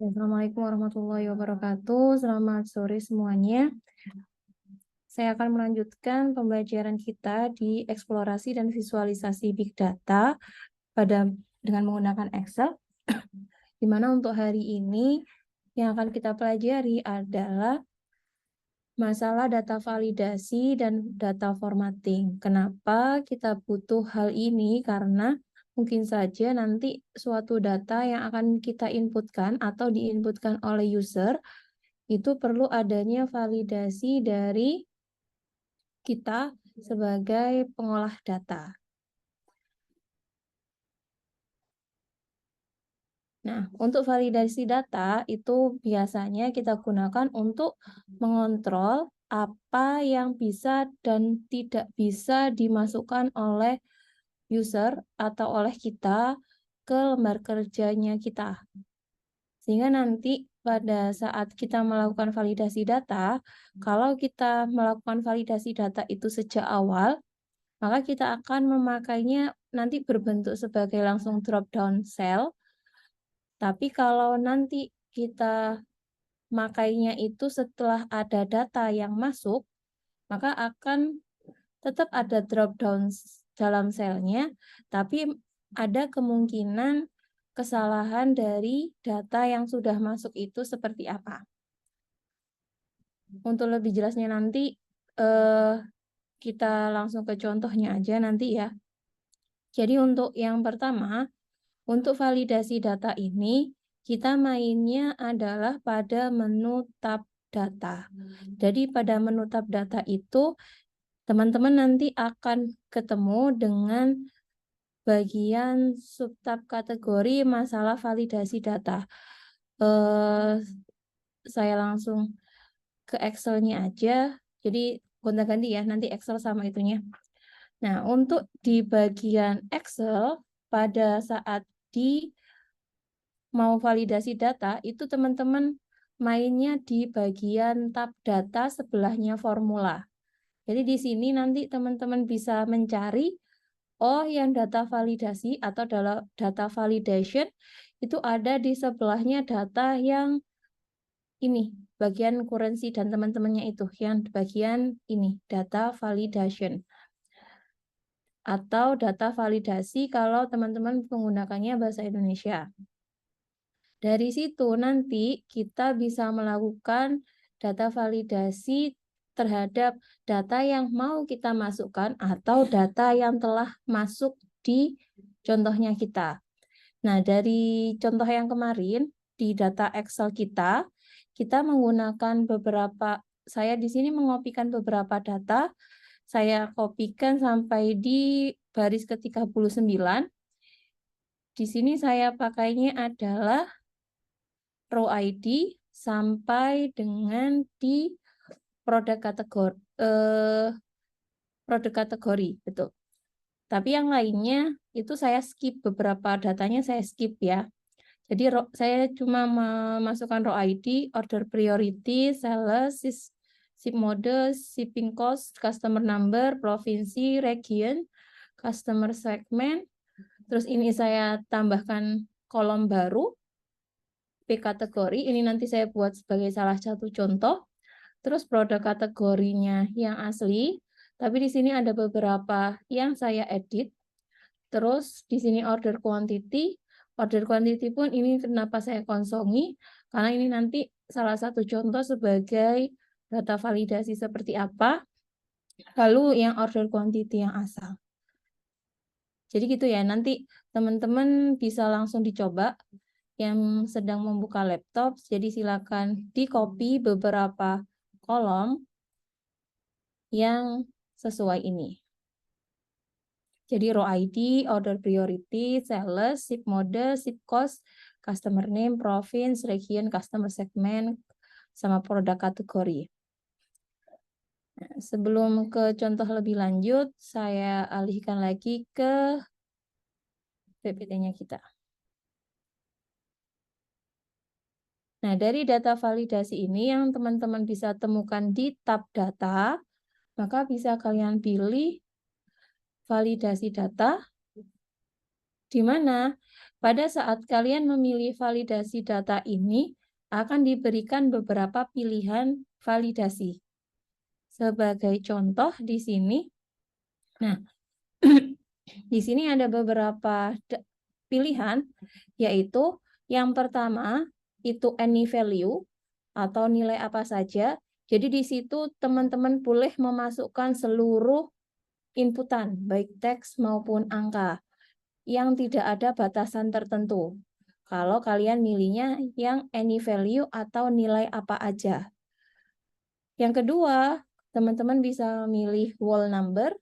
Assalamualaikum warahmatullahi wabarakatuh. Selamat sore semuanya. Saya akan melanjutkan pembelajaran kita di eksplorasi dan visualisasi Big Data dengan menggunakan Excel. Di mana untuk hari ini yang akan kita pelajari adalah masalah data validasi dan data formatting. Kenapa kita butuh hal ini? Karena mungkin saja nanti suatu data yang akan kita inputkan atau diinputkan oleh user itu perlu adanya validasi dari kita sebagai pengolah data. Nah, untuk validasi data itu biasanya kita gunakan untuk mengontrol apa yang bisa dan tidak bisa dimasukkan oleh user atau oleh kita ke lembar kerjanya kita. Sehingga nanti pada saat kita melakukan validasi data, kalau kita melakukan validasi data itu sejak awal, maka kita akan memakainya nanti berbentuk sebagai langsung drop down cell. Tapi kalau nanti kita makainya itu setelah ada data yang masuk, maka akan tetap ada drop down dalam selnya, tapi ada kemungkinan kesalahan dari data yang sudah masuk itu seperti apa. Untuk lebih jelasnya nanti kita langsung ke contohnya aja nanti ya. Jadi untuk yang pertama, untuk validasi data ini, kita mainnya adalah pada menu tab data. Jadi pada menu tab data itu, teman-teman nanti akan ketemu dengan bagian subtab kategori masalah validasi data. Saya langsung ke Excel-nya aja. Jadi gonta-ganti ya, nanti Excel sama itunya. Nah, untuk di bagian Excel, pada saat mau validasi data, itu teman-teman mainnya di bagian tab data sebelahnya formula. Jadi di sini nanti teman-teman bisa mencari, oh yang data validasi atau data validation itu ada di sebelahnya data yang ini, bagian currency dan teman-temannya itu, yang bagian ini, data validation. Atau data validasi kalau teman-teman menggunakannya bahasa Indonesia. Dari situ nanti kita bisa melakukan data validasi terhadap data yang mau kita masukkan atau data yang telah masuk di contohnya kita. Nah, dari contoh yang kemarin di data Excel kita menggunakan saya di sini mengopikan beberapa data, saya kopikan sampai di baris ke-39. Di sini saya pakainya adalah row ID sampai dengan di produk kategori, betul. Tapi yang lainnya itu saya skip, beberapa datanya saya skip ya. Jadi saya cuma memasukkan row ID, order priority, sales, ship mode, shipping cost, customer number, provinsi, region, customer segment. Terus ini saya tambahkan kolom baru, P kategori, ini nanti saya buat sebagai salah satu contoh. Terus produk kategorinya yang asli, tapi di sini ada beberapa yang saya edit. Terus di sini order quantity pun ini kenapa saya kosongi, karena ini nanti salah satu contoh sebagai data validasi seperti apa, lalu yang order quantity yang asal. Jadi gitu ya, nanti teman-teman bisa langsung dicoba yang sedang membuka laptop, jadi silakan di-copy beberapa kolom yang sesuai ini. Jadi row ID, order priority, sales, ship mode, ship cost, customer name, province, region, customer segment, sama produk kategori. Nah, sebelum ke contoh lebih lanjut, saya alihkan lagi ke PPT-nya kita. Nah, dari data validasi ini yang teman-teman bisa temukan di tab data, maka bisa kalian pilih validasi data, di mana pada saat kalian memilih validasi data ini, akan diberikan beberapa pilihan validasi. Sebagai contoh di sini, nah, di sini ada beberapa pilihan, yaitu yang pertama itu any value atau nilai apa saja. Jadi di situ teman-teman boleh memasukkan seluruh inputan, baik teks maupun angka, yang tidak ada batasan tertentu. Kalau kalian milihnya yang any value atau nilai apa aja. Yang kedua, teman-teman bisa milih whole number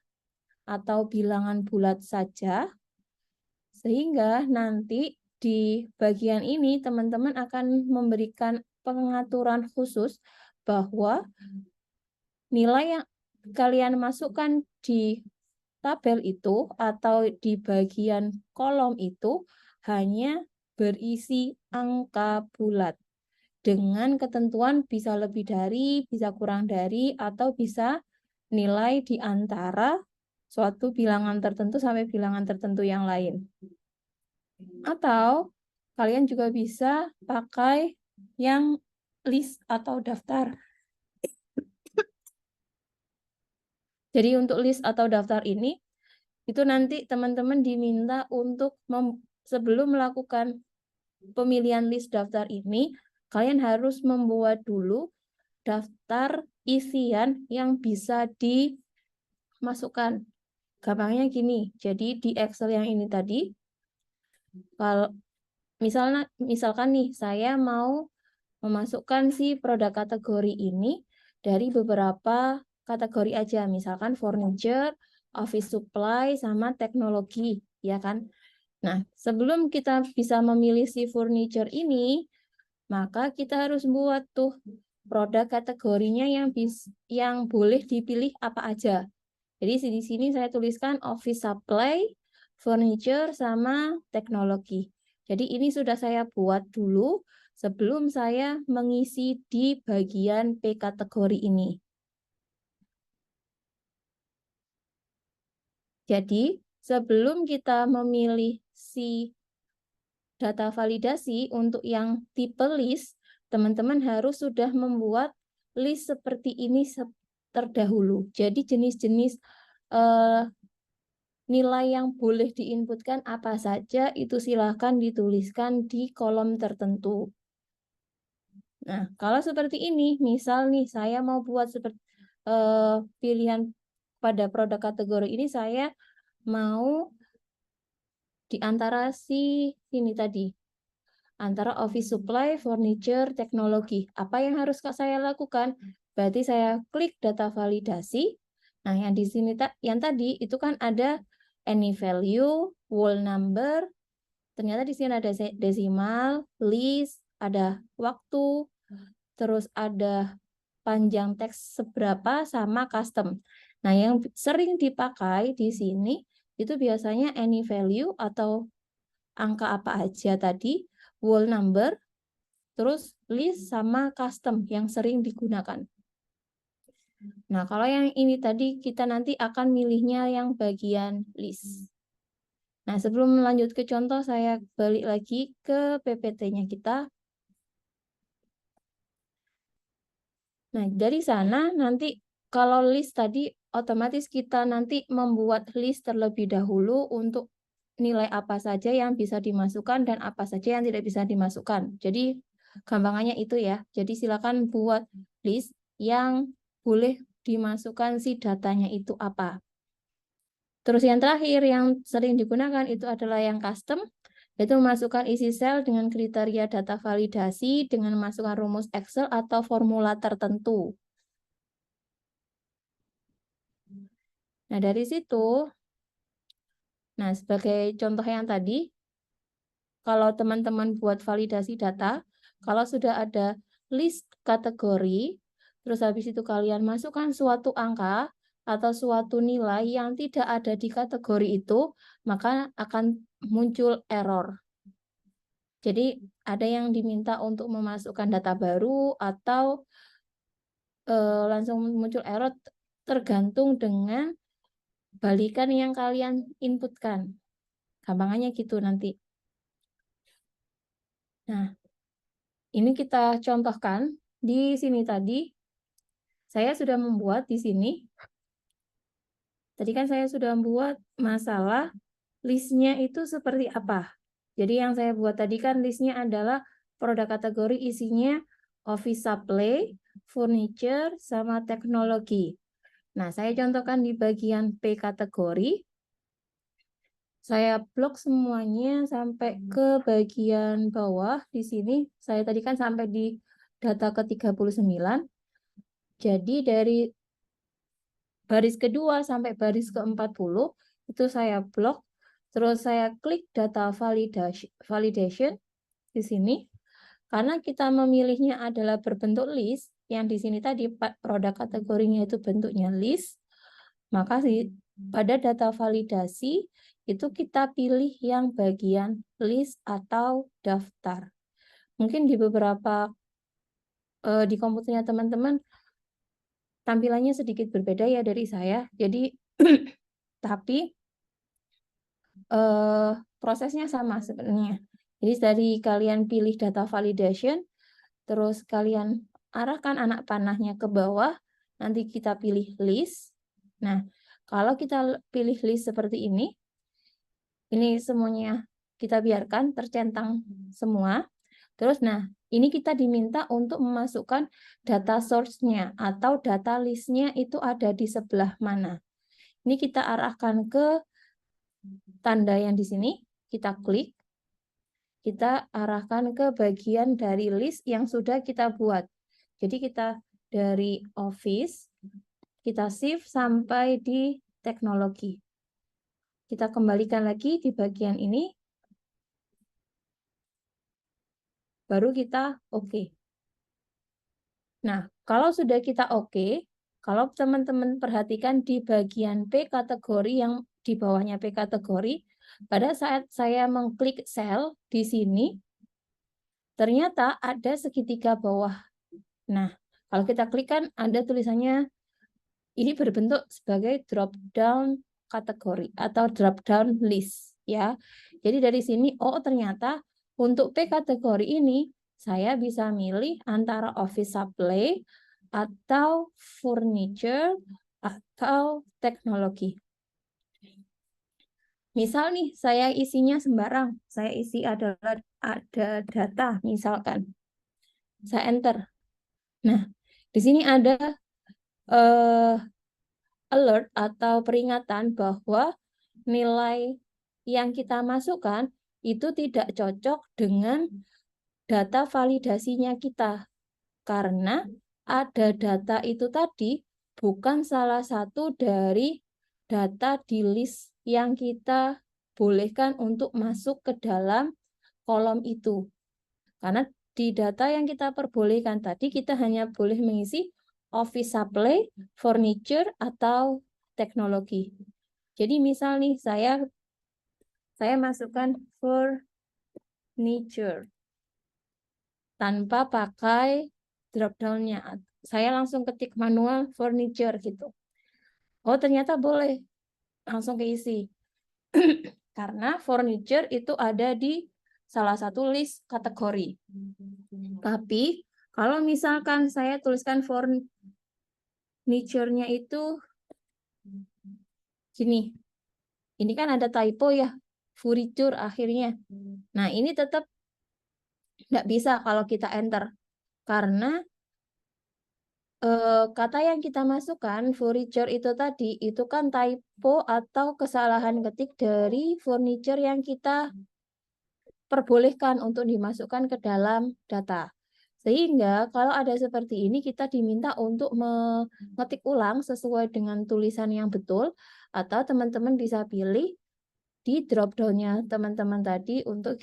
atau bilangan bulat saja, sehingga nanti di bagian ini teman-teman akan memberikan pengaturan khusus bahwa nilai yang kalian masukkan di tabel itu atau di bagian kolom itu hanya berisi angka bulat dengan ketentuan bisa lebih dari, bisa kurang dari, atau bisa nilai di antara suatu bilangan tertentu sampai bilangan tertentu yang lain. Atau kalian juga bisa pakai yang list atau daftar. Jadi untuk list atau daftar ini, itu nanti teman-teman diminta untuk sebelum melakukan pemilihan list daftar ini, kalian harus membuat dulu daftar isian yang bisa dimasukkan. Gampangnya gini, jadi di Excel yang ini tadi, kalau misalkan nih, saya mau memasukkan si produk kategori ini dari beberapa kategori aja, misalkan furniture, office supply, sama teknologi, ya kan? Nah, sebelum kita bisa memilih si furniture ini, maka kita harus buat tuh produk kategorinya yang boleh dipilih apa aja. Jadi di sini saya tuliskan office supply, furniture, sama teknologi. Jadi ini sudah saya buat dulu sebelum saya mengisi di bagian P kategori ini. Jadi sebelum kita memilih si data validasi untuk yang tipe list, teman-teman harus sudah membuat list seperti ini terdahulu. Jadi jenis-jenis nilai yang boleh diinputkan apa saja itu silahkan dituliskan di kolom tertentu. Nah, kalau seperti ini, misal nih saya mau buat seperti pilihan pada produk kategori ini, saya mau di antara ini tadi, antara office supply, furniture, teknologi. Apa yang harus saya lakukan? Berarti saya klik data validasi. Nah, yang di sini yang tadi itu kan ada any value, whole number. Ternyata di sini ada desimal, list, ada waktu, terus ada panjang teks seberapa sama custom. Nah, yang sering dipakai di sini itu biasanya any value atau angka apa aja tadi, whole number, terus list sama custom yang sering digunakan. Nah, kalau yang ini tadi kita nanti akan milihnya yang bagian list. Nah, sebelum lanjut ke contoh, saya balik lagi ke PPT-nya kita. Nah, dari sana nanti kalau list tadi otomatis kita nanti membuat list terlebih dahulu untuk nilai apa saja yang bisa dimasukkan dan apa saja yang tidak bisa dimasukkan. Jadi gampangannya itu ya. Jadi silakan buat list yang boleh dimasukkan si datanya itu apa. Terus yang terakhir yang sering digunakan itu adalah yang custom, yaitu memasukkan isi sel dengan kriteria data validasi dengan memasukkan rumus Excel atau formula tertentu. Nah, dari situ, nah sebagai contoh yang tadi, kalau teman-teman buat validasi data, kalau sudah ada list kategori, terus habis itu kalian masukkan suatu angka atau suatu nilai yang tidak ada di kategori itu, maka akan muncul error. Jadi ada yang diminta untuk memasukkan data baru atau langsung muncul error tergantung dengan balikan yang kalian inputkan. Gampangannya gitu nanti. Nah, ini kita contohkan di sini tadi. Saya sudah membuat di sini. Tadi kan saya sudah membuat masalah listnya itu seperti apa. Jadi yang saya buat tadi kan listnya adalah produk kategori isinya office supply, furniture, sama teknologi. Nah, saya contohkan di bagian P kategori. Saya blok semuanya sampai ke bagian bawah di sini. Saya tadi kan sampai di data ke-39. Jadi dari baris kedua sampai baris ke-40 itu saya blok. Terus saya klik data validation di sini. Karena kita memilihnya adalah berbentuk list, yang di sini tadi produk kategorinya itu bentuknya list, maka pada data validasi itu kita pilih yang bagian list atau daftar. Mungkin di beberapa di komputernya teman-teman tampilannya sedikit berbeda ya dari saya. Jadi tapi prosesnya sama sebenarnya. Jadi dari kalian pilih data validation, terus kalian arahkan anak panahnya ke bawah, nanti kita pilih list. Nah, kalau kita pilih list seperti ini semuanya kita biarkan tercentang semua. Terus, nah, ini kita diminta untuk memasukkan data source-nya atau data list-nya itu ada di sebelah mana. Ini kita arahkan ke tanda yang di sini, kita klik, kita arahkan ke bagian dari list yang sudah kita buat. Jadi kita dari office, kita shift sampai di teknologi. Kita kembalikan lagi di bagian ini, baru kita oke. Nah, kalau sudah kita oke, kalau teman-teman perhatikan di bagian P kategori yang di bawahnya P kategori, pada saat saya mengklik sel di sini, ternyata ada segitiga bawah. Nah, kalau kita klik kan ada tulisannya, ini berbentuk sebagai drop down kategori atau drop down list ya. Jadi dari sini ternyata untuk P kategori ini saya bisa milih antara office supply atau furniture atau teknologi. Misal nih saya isinya sembarang, saya isi ada data misalkan. Saya enter. Nah, di sini ada alert atau peringatan bahwa nilai yang kita masukkan itu tidak cocok dengan data validasinya kita. Karena ada data itu tadi bukan salah satu dari data di list yang kita bolehkan untuk masuk ke dalam kolom itu. Karena di data yang kita perbolehkan tadi kita hanya boleh mengisi office supply, furniture, atau teknologi. Jadi misal nih saya masukkan furniture tanpa pakai drop down-nya. Saya langsung ketik manual furniture gitu. Oh, ternyata boleh. Langsung keisi. Karena furniture itu ada di salah satu list kategori. Tapi kalau misalkan saya tuliskan furniture-nya itu gini. Ini kan ada typo ya, furniture akhirnya. Nah, ini tetap nggak bisa kalau kita enter. Karena kata yang kita masukkan, furniture itu tadi, itu kan typo atau kesalahan ketik dari furniture yang kita perbolehkan untuk dimasukkan ke dalam data. Sehingga kalau ada seperti ini, kita diminta untuk mengetik ulang sesuai dengan tulisan yang betul, atau teman-teman bisa pilih di drop down-nya teman-teman tadi untuk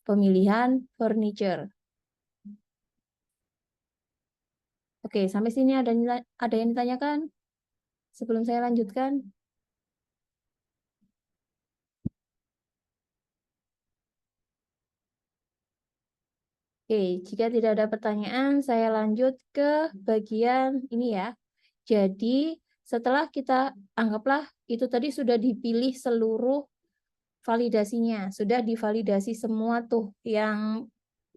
pemilihan furniture. Oke, sampai sini ada yang ditanyakan sebelum saya lanjutkan? Oke, jika tidak ada pertanyaan, saya lanjut ke bagian ini ya. Jadi, setelah kita anggaplah itu tadi sudah dipilih seluruh validasinya, sudah divalidasi semua tuh yang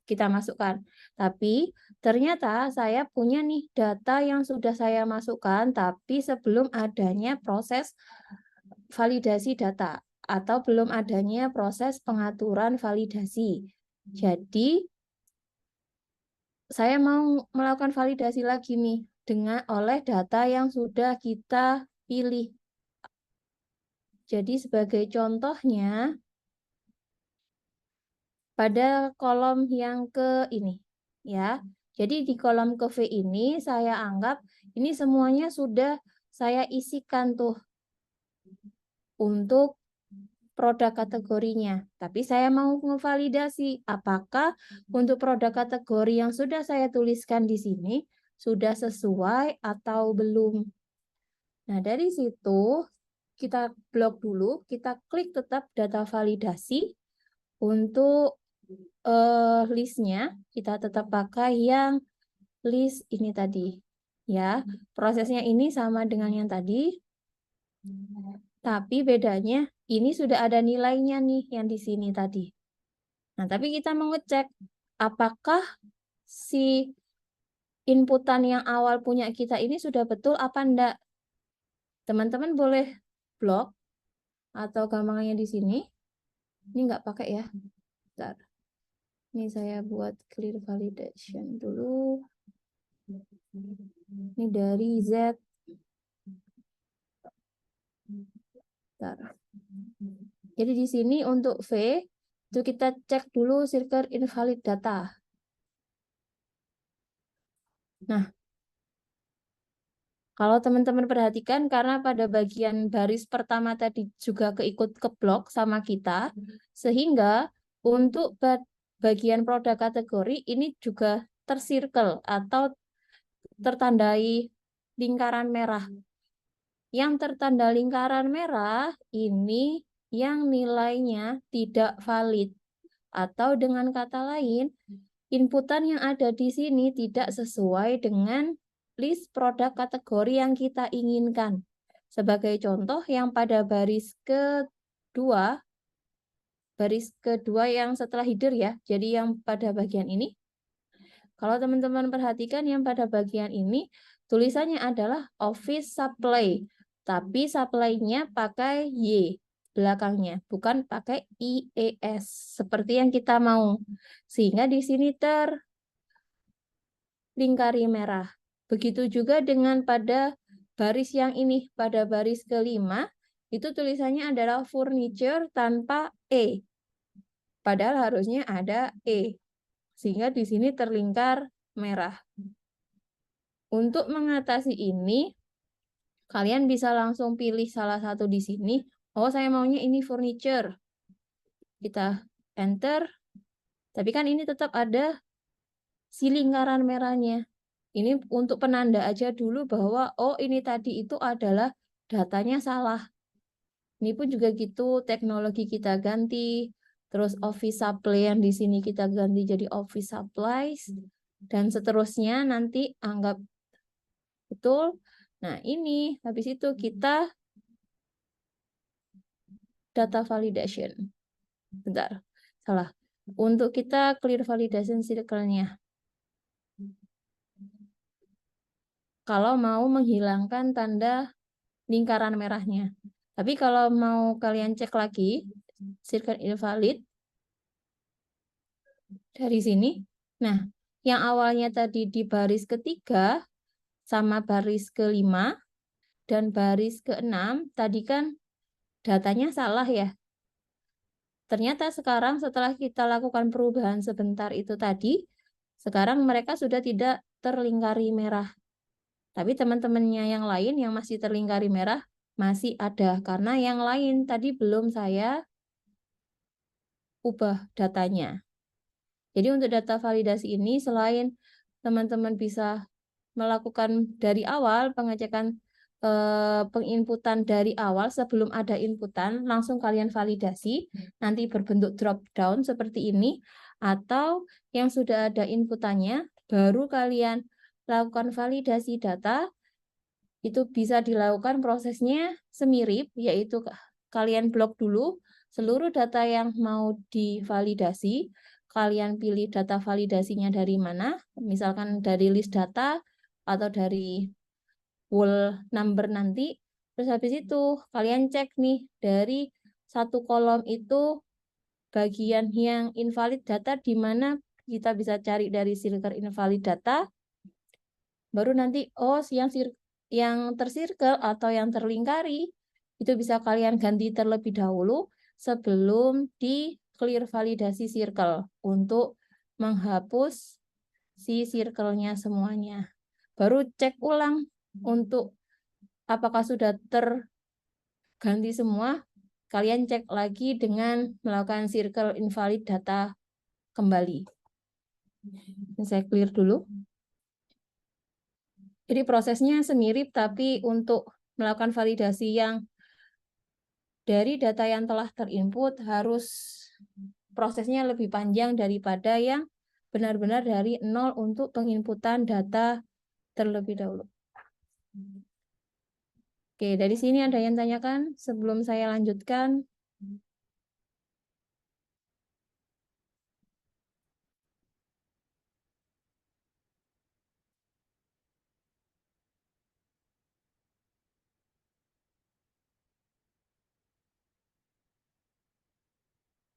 kita masukkan. Tapi ternyata saya punya nih data yang sudah saya masukkan, tapi sebelum adanya proses validasi data atau belum adanya proses pengaturan validasi. Jadi saya mau melakukan validasi lagi nih oleh data yang sudah kita pilih. Jadi sebagai contohnya pada kolom yang ke ini ya. Jadi di kolom ke V ini saya anggap ini semuanya sudah saya isikan tuh untuk produk kategorinya. Tapi saya mau memvalidasi apakah untuk produk kategori yang sudah saya tuliskan di sini sudah sesuai atau belum. Nah, dari situ kita blok dulu, kita klik tetap data validasi. Untuk listnya kita tetap pakai yang list ini tadi. Ya, prosesnya ini sama dengan yang tadi. Tapi bedanya ini sudah ada nilainya nih yang di sini tadi. Nah, tapi kita mau ngecek apakah si inputan yang awal punya kita ini sudah betul apa enggak. Teman-teman boleh blok atau gampangnya di sini. Ini enggak pakai ya. Bentar. Ini saya buat clear validation dulu. Ini dari Z. Bentar. Jadi di sini untuk V, itu kita cek dulu circle invalid data. Nah, kalau teman-teman perhatikan, karena pada bagian baris pertama tadi juga keikut keblok sama kita, sehingga untuk bagian produk kategori ini juga tercircle atau tertandai lingkaran merah. Yang tertanda lingkaran merah ini yang nilainya tidak valid. Atau dengan kata lain, inputan yang ada di sini tidak sesuai dengan list produk kategori yang kita inginkan. Sebagai contoh, yang pada baris kedua yang setelah header ya, jadi yang pada bagian ini, kalau teman-teman perhatikan yang pada bagian ini, tulisannya adalah office supply, tapi supply-nya pakai Y belakangnya, bukan pakai IES, seperti yang kita mau. Sehingga di sini terlingkari merah. Begitu juga dengan pada baris yang ini, pada baris kelima, itu tulisannya adalah furniture tanpa E. Padahal harusnya ada E. Sehingga di sini terlingkar merah. Untuk mengatasi ini, kalian bisa langsung pilih salah satu di sini. Oh, saya maunya ini furniture. Kita enter. Tapi kan ini tetap ada si lingkaran merahnya. Ini untuk penanda aja dulu bahwa, oh ini tadi itu adalah datanya salah. Ini pun juga gitu, teknologi kita ganti. Terus office supply yang di sini kita ganti jadi office supplies. Dan seterusnya nanti anggap betul. Nah ini, habis itu kita data validation. Bentar, salah. Untuk kita clear validation circle-nya. Kalau mau menghilangkan tanda lingkaran merahnya. Tapi kalau mau kalian cek lagi, circle invalid, dari sini. Nah, yang awalnya tadi di baris ketiga, sama baris kelima, dan baris keenam, tadi kan datanya salah ya. Ternyata sekarang setelah kita lakukan perubahan sebentar itu tadi, sekarang mereka sudah tidak terlingkari merah. Tapi teman-temannya yang lain yang masih terlingkari merah, masih ada. Karena yang lain tadi belum saya ubah datanya. Jadi untuk data validasi ini, selain teman-teman bisa melakukan dari awal pengecekan penginputan dari awal sebelum ada inputan, langsung kalian validasi, nanti berbentuk drop down seperti ini, atau yang sudah ada inputannya, baru kalian lakukan validasi data, itu bisa dilakukan prosesnya semirip, yaitu kalian blok dulu seluruh data yang mau divalidasi, kalian pilih data validasinya dari mana, misalkan dari list data atau dari whole number nanti. Terus habis itu kalian cek nih dari satu kolom itu bagian yang invalid data di mana kita bisa cari dari circle invalid data. Baru nanti yang tersirkel atau yang terlingkari itu bisa kalian ganti terlebih dahulu sebelum di clear validasi circle untuk menghapus si circle-nya semuanya. Baru cek ulang untuk apakah sudah terganti semua. Kalian cek lagi dengan melakukan circle invalid data kembali. Saya clear dulu. Jadi prosesnya semirip, tapi untuk melakukan validasi yang dari data yang telah terinput harus prosesnya lebih panjang daripada yang benar-benar dari nol untuk penginputan data terlebih dahulu. Oke, dari sini ada yang tanyakan sebelum saya lanjutkan?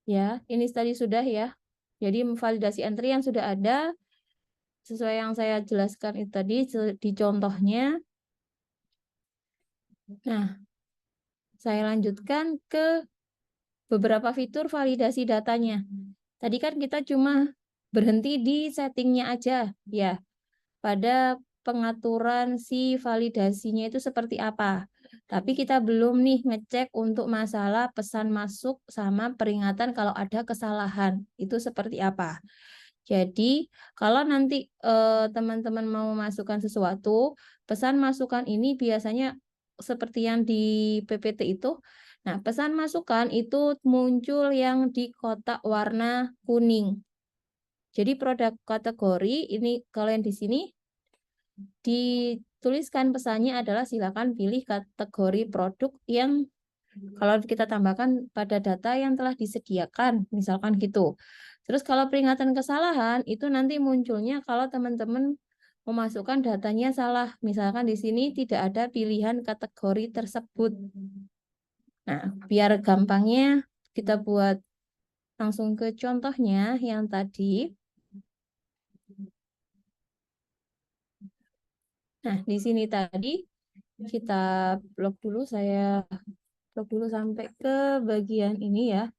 Ya, ini tadi sudah ya. Jadi validasi entry yang sudah ada sesuai yang saya jelaskan itu tadi di contohnya. Nah, saya lanjutkan ke beberapa fitur validasi datanya. Tadi kan kita cuma berhenti di settingnya aja, ya. Pada pengaturan si validasinya itu seperti apa. Tapi kita belum nih ngecek untuk masalah pesan masuk sama peringatan kalau ada kesalahan. Itu seperti apa. Jadi kalau nanti teman-teman mau masukkan sesuatu, pesan masukan ini biasanya seperti yang di PPT itu. Nah, pesan masukan itu muncul yang di kotak warna kuning. Jadi produk kategori ini kalau yang di sini dituliskan pesannya adalah silakan pilih kategori produk yang kalau kita tambahkan pada data yang telah disediakan, misalkan gitu. Terus kalau peringatan kesalahan itu nanti munculnya kalau teman-teman memasukkan datanya salah. Misalkan di sini tidak ada pilihan kategori tersebut. Nah, biar gampangnya kita buat langsung ke contohnya yang tadi. Nah, di sini tadi kita blok dulu, saya blok dulu sampai ke bagian ini ya.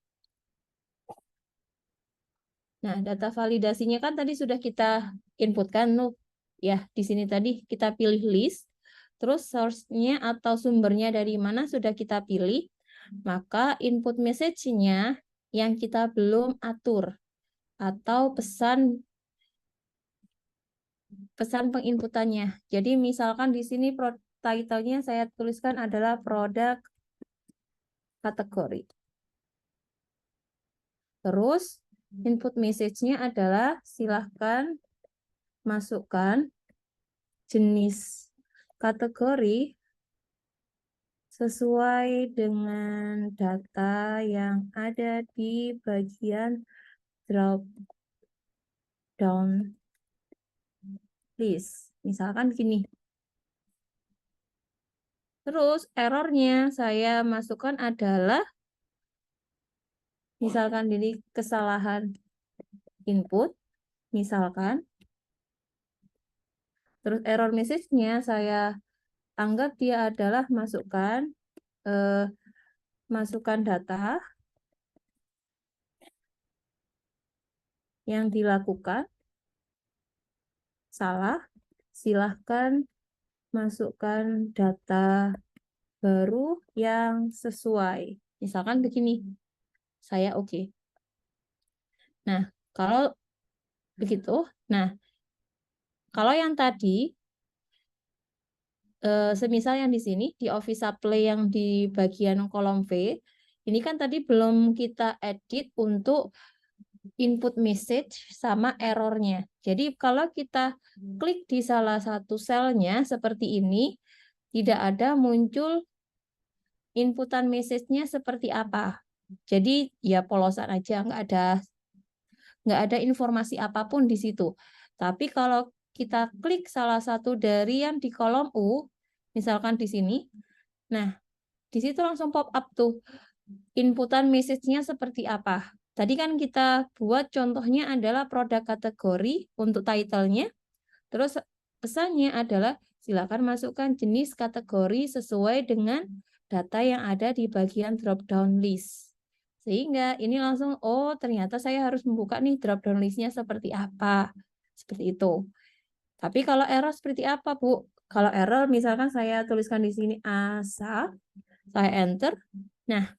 Nah, data validasinya kan tadi sudah kita inputkan tuh. Ya, di sini tadi kita pilih list. Terus source-nya atau sumbernya dari mana sudah kita pilih. Maka input message-nya yang kita belum atur. Atau pesan penginputannya. Jadi misalkan di sini title-nya saya tuliskan adalah produk kategori. Terus input message-nya adalah silahkan masukkan jenis kategori sesuai dengan data yang ada di bagian drop down list. Misalkan gini. Terus errornya saya masukkan adalah misalkan ini kesalahan input, misalkan. Terus error message-nya saya anggap dia adalah masukkan data yang dilakukan salah, silahkan masukkan data baru yang sesuai. Misalkan begini, saya oke. Nah, kalau begitu, nah, kalau yang tadi, semisal yang di sini, di Office Supply yang di bagian kolom V, ini kan tadi belum kita edit untuk input message sama errornya. Jadi kalau kita klik di salah satu selnya seperti ini, tidak ada muncul inputan message-nya seperti apa. Jadi ya polosan aja, nggak ada nggak ada informasi apapun di situ. Tapi kalau kita klik salah satu dari yang di kolom U, misalkan di sini, nah di situ langsung pop up tuh inputan message-nya seperti apa. Tadi kan kita buat contohnya adalah produk kategori untuk title-nya. Terus pesannya adalah silakan masukkan jenis kategori sesuai dengan data yang ada di bagian drop down list. Sehingga ini langsung, oh ternyata saya harus membuka nih drop down list-nya seperti apa. Seperti itu. Tapi kalau error seperti apa, Bu? Kalau error misalkan saya tuliskan di sini ASA, saya enter. Nah,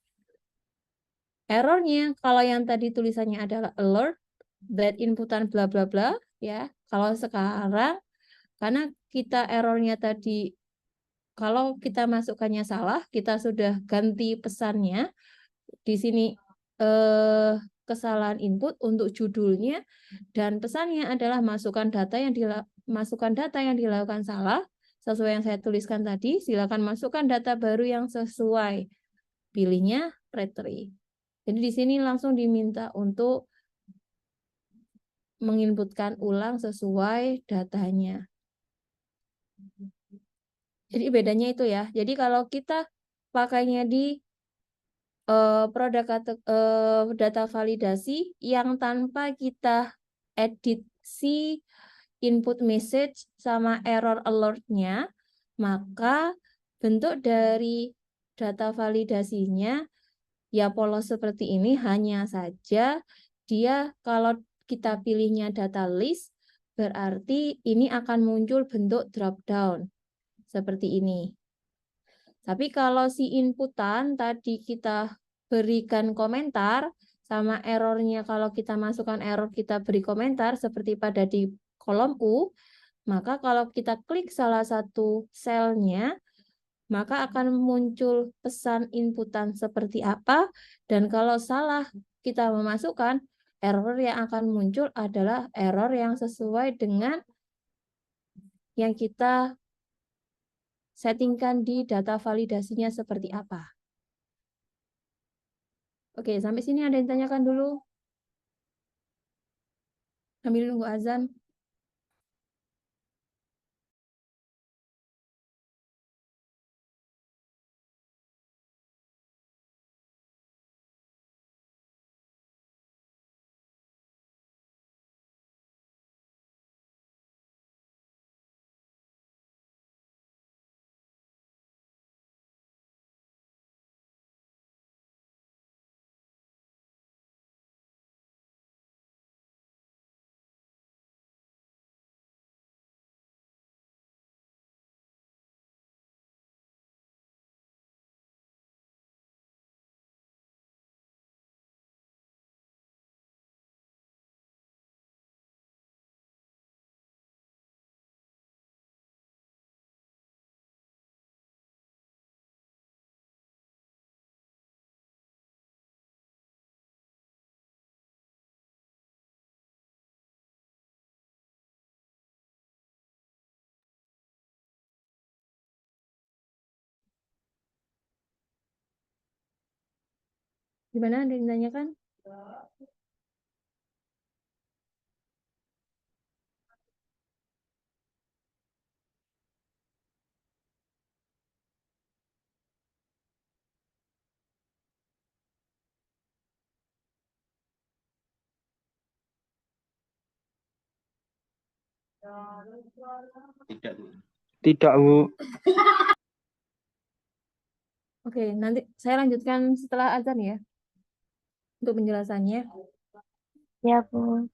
errornya kalau yang tadi tulisannya adalah alert, bad inputan bla bla bla, ya. Kalau sekarang karena kita errornya tadi, kalau kita masukkannya salah, kita sudah ganti pesannya. Di sini kesalahan input untuk judulnya dan pesannya adalah masukkan data yang dilakukan salah sesuai yang saya tuliskan tadi. Silakan masukkan data baru yang sesuai. Pilihnya Retry. Jadi di sini langsung diminta untuk menginputkan ulang sesuai datanya. Jadi bedanya itu ya. Jadi kalau kita pakainya di produk data validasi yang tanpa kita edit si input message sama error alert-nya, maka bentuk dari data validasinya ya polos seperti ini, hanya saja dia kalau kita pilihnya data list, berarti ini akan muncul bentuk drop down seperti ini. Tapi kalau si inputan tadi kita berikan komentar, sama errornya kalau kita masukkan error kita beri komentar seperti pada di kolom U, maka kalau kita klik salah satu selnya, maka akan muncul pesan inputan seperti apa, dan kalau salah kita memasukkan, error yang akan muncul adalah error yang sesuai dengan yang kita settingkan di data validasinya seperti apa. Oke, sampai sini ada yang tanyakan dulu? Sambil nunggu azan. Gimana, ada yang tanyakan? Tidak, Bu. Tidak, Bu. Oke, nanti saya lanjutkan setelah azan ya, untuk penjelasannya. Ya, Bu.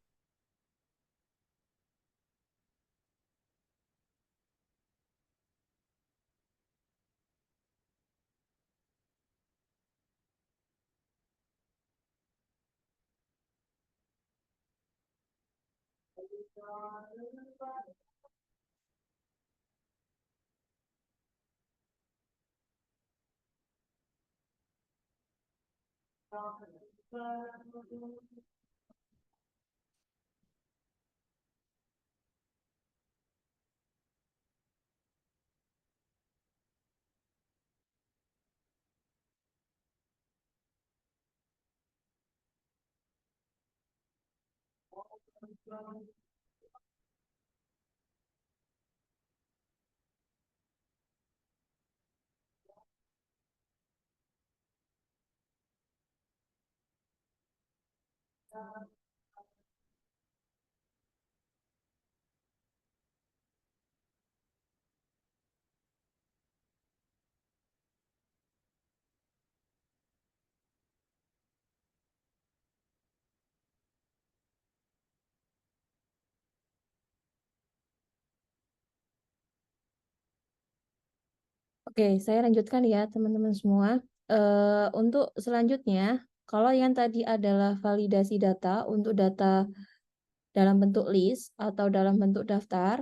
Oke, saya lanjutkan ya teman-teman semua. Untuk selanjutnya, kalau yang tadi adalah validasi data untuk data dalam bentuk list atau dalam bentuk daftar.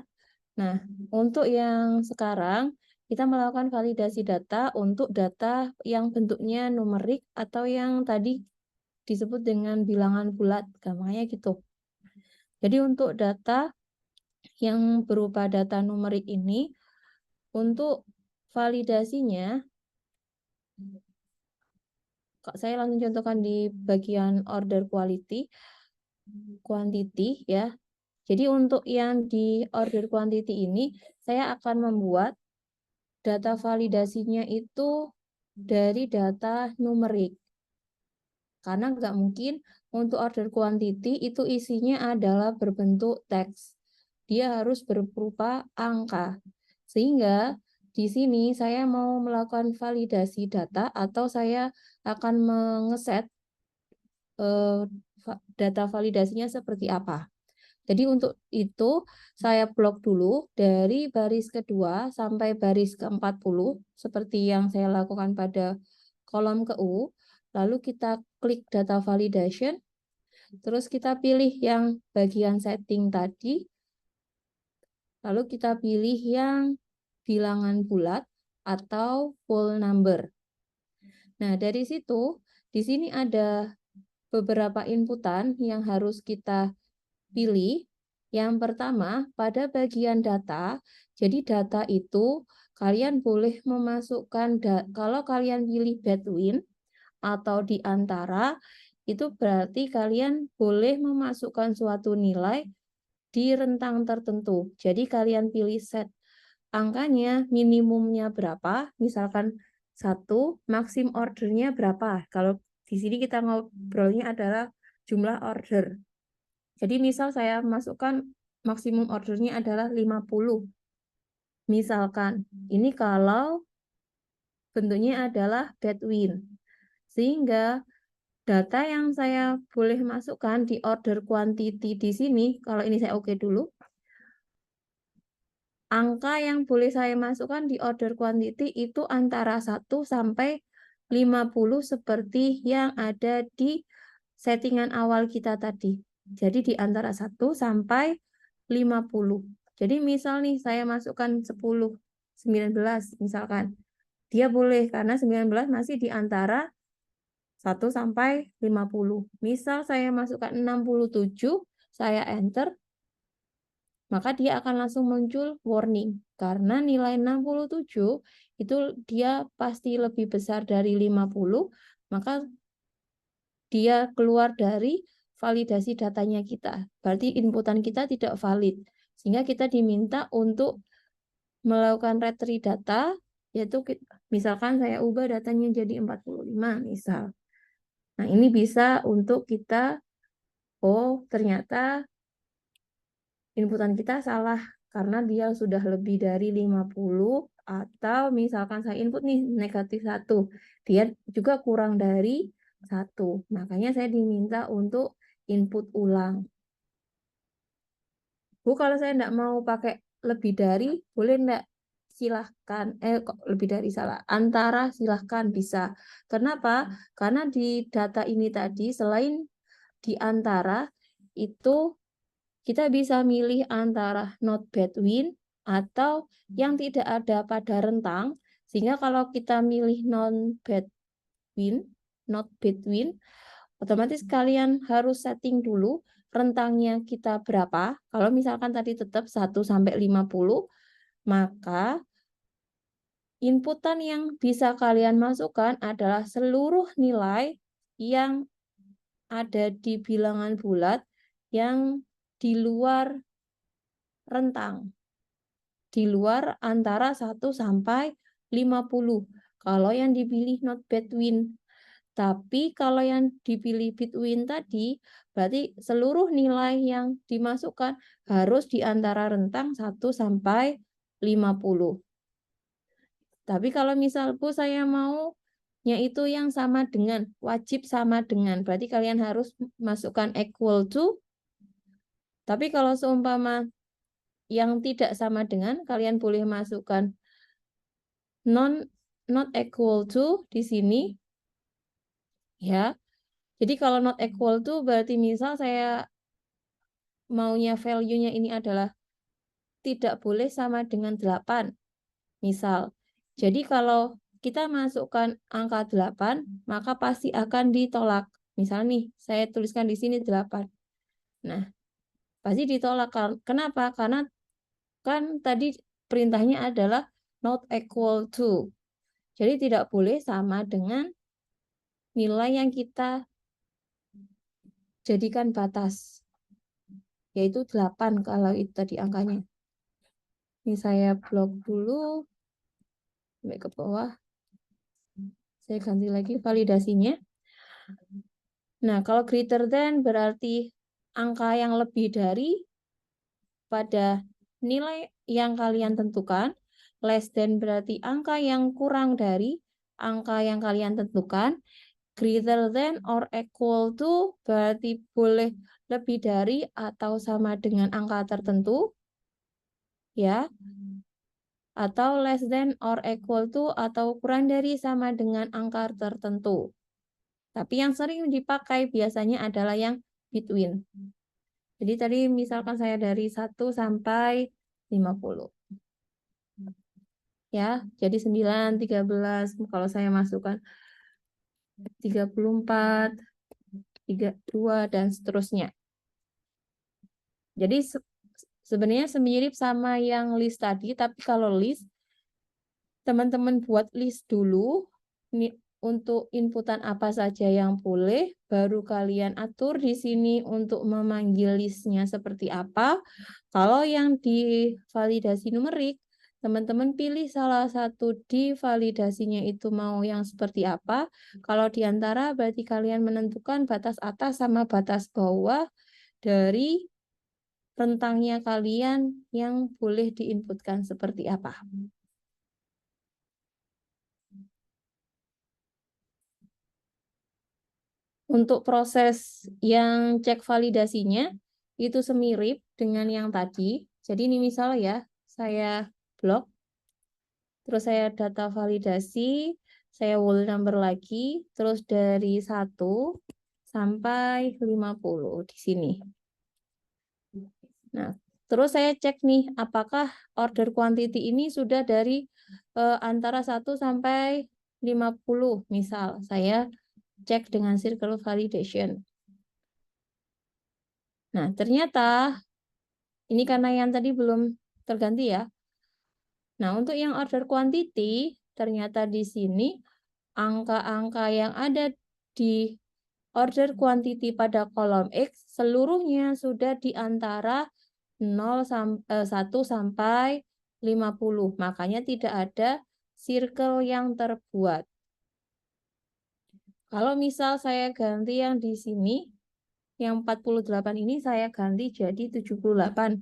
Nah, untuk yang sekarang kita melakukan validasi data untuk data yang bentuknya numerik atau yang tadi disebut dengan bilangan bulat, gampangnya gitu. Jadi untuk data yang berupa data numerik ini, untuk validasinya, saya langsung contohkan di bagian order quantity ya. Jadi untuk yang di order quantity ini, saya akan membuat data validasinya itu dari data numerik. Karena nggak mungkin untuk order quantity itu isinya adalah berbentuk teks. Dia harus berupa angka. Sehingga di sini saya mau melakukan validasi data atau saya akan mengeset data validasinya seperti apa. Jadi untuk itu saya blok dulu dari baris kedua sampai baris ke-40 seperti yang saya lakukan pada kolom ke-U. Lalu kita klik data validation, terus kita pilih yang bagian setting tadi, lalu kita pilih yang bilangan bulat atau whole number. Nah, dari situ di sini ada beberapa inputan yang harus kita pilih. Yang pertama, pada bagian data, jadi data itu kalian boleh memasukkan, kalau kalian pilih between atau di antara, itu berarti kalian boleh memasukkan suatu nilai di rentang tertentu. Jadi kalian pilih set angkanya, minimumnya berapa, misalkan 1, maksim ordernya berapa. Kalau di sini kita ngobrolnya adalah jumlah order. Jadi misal saya masukkan maksimum ordernya adalah 50. Misalkan, ini kalau bentuknya adalah between. Sehingga data yang saya boleh masukkan di order quantity di sini, kalau ini saya oke dulu, angka yang boleh saya masukkan di order quantity itu antara 1 sampai 50 seperti yang ada di settingan awal kita tadi. Jadi di antara 1 sampai 50. Jadi misal nih saya masukkan 10, 19 misalkan. Dia boleh karena 19 masih di antara 1 sampai 50. Misal saya masukkan 67, saya enter, maka dia akan langsung muncul warning. Karena nilai 67 itu dia pasti lebih besar dari 50, maka dia keluar dari validasi datanya kita. Berarti inputan kita tidak valid. Sehingga kita diminta untuk melakukan retrieve data, yaitu misalkan saya ubah datanya jadi 45 misal. Nah, ini bisa untuk kita, oh ternyata inputan kita salah karena dia sudah lebih dari 50, atau misalkan saya input nih negatif 1, dia juga kurang dari 1. Makanya saya diminta untuk input ulang. Bu, kalau saya enggak mau pakai lebih dari, boleh enggak? Silahkan. Kok lebih dari salah. Antara silahkan bisa. Kenapa? Karena di data ini tadi, selain di antara, itu kita bisa milih antara not between atau yang tidak ada pada rentang. Sehingga kalau kita milih not between, otomatis kalian harus setting dulu rentangnya kita berapa. Kalau misalkan tadi tetap 1 sampai 50, maka inputan yang bisa kalian masukkan adalah seluruh nilai yang ada di bilangan bulat yang di luar rentang. Di luar antara 1 sampai 50. Kalau yang dipilih not between. Tapi kalau yang dipilih between tadi, berarti seluruh nilai yang dimasukkan harus di antara rentang 1 sampai 50. Tapi kalau misalku saya maunya itu yang sama dengan, wajib sama dengan, berarti kalian harus masukkan equal to. Tapi kalau seumpama yang tidak sama dengan, kalian boleh masukkan not equal to di sini. Ya. Jadi kalau not equal to berarti misal saya maunya value-nya ini adalah tidak boleh sama dengan 8. Misal. Jadi kalau kita masukkan angka 8, maka pasti akan ditolak. Misal nih, saya tuliskan di sini 8. Nah, pasti ditolak. Kenapa? Karena kan tadi perintahnya adalah not equal to. Jadi tidak boleh sama dengan nilai yang kita jadikan batas. Yaitu 8 kalau itu tadi angkanya. Ini saya blok dulu. Sampai ke bawah. Saya ganti lagi validasinya. Nah, kalau greater than berarti angka yang lebih dari pada nilai yang kalian tentukan. Less than berarti angka yang kurang dari angka yang kalian tentukan. Greater than or equal to berarti boleh lebih dari atau sama dengan angka tertentu. Ya. Atau less than or equal to atau kurang dari sama dengan angka tertentu. Tapi yang sering dipakai biasanya adalah yang between. Jadi tadi misalkan saya dari 1 sampai 50. Ya, jadi 9, 13, kalau saya masukkan 34, 32, dan seterusnya. Jadi sebenarnya semirip sama yang list tadi, tapi kalau list, teman-teman buat list dulu, untuk inputan apa saja yang boleh, baru kalian atur di sini untuk memanggil listnya seperti apa. Kalau yang di validasi numerik, teman-teman pilih salah satu di validasinya itu mau yang seperti apa. Kalau di antara berarti kalian menentukan batas atas sama batas bawah dari rentangnya kalian yang boleh diinputkan seperti apa. Untuk proses yang cek validasinya itu semirip dengan yang tadi. Jadi ini misalnya ya, saya blok, terus saya data validasi, saya whole number lagi, terus dari 1 sampai 50 di sini. Nah, terus saya cek nih, apakah order quantity ini sudah dari antara 1 sampai 50. Misal, saya cek dengan circle validation. Nah, ternyata ini karena yang tadi belum terganti ya. Nah, untuk yang order quantity, ternyata di sini angka-angka yang ada di order quantity pada kolom X seluruhnya sudah di antara 1 sampai 50. Makanya tidak ada circle yang terbuat. Kalau misal saya ganti yang di sini, yang 48 ini saya ganti jadi 78.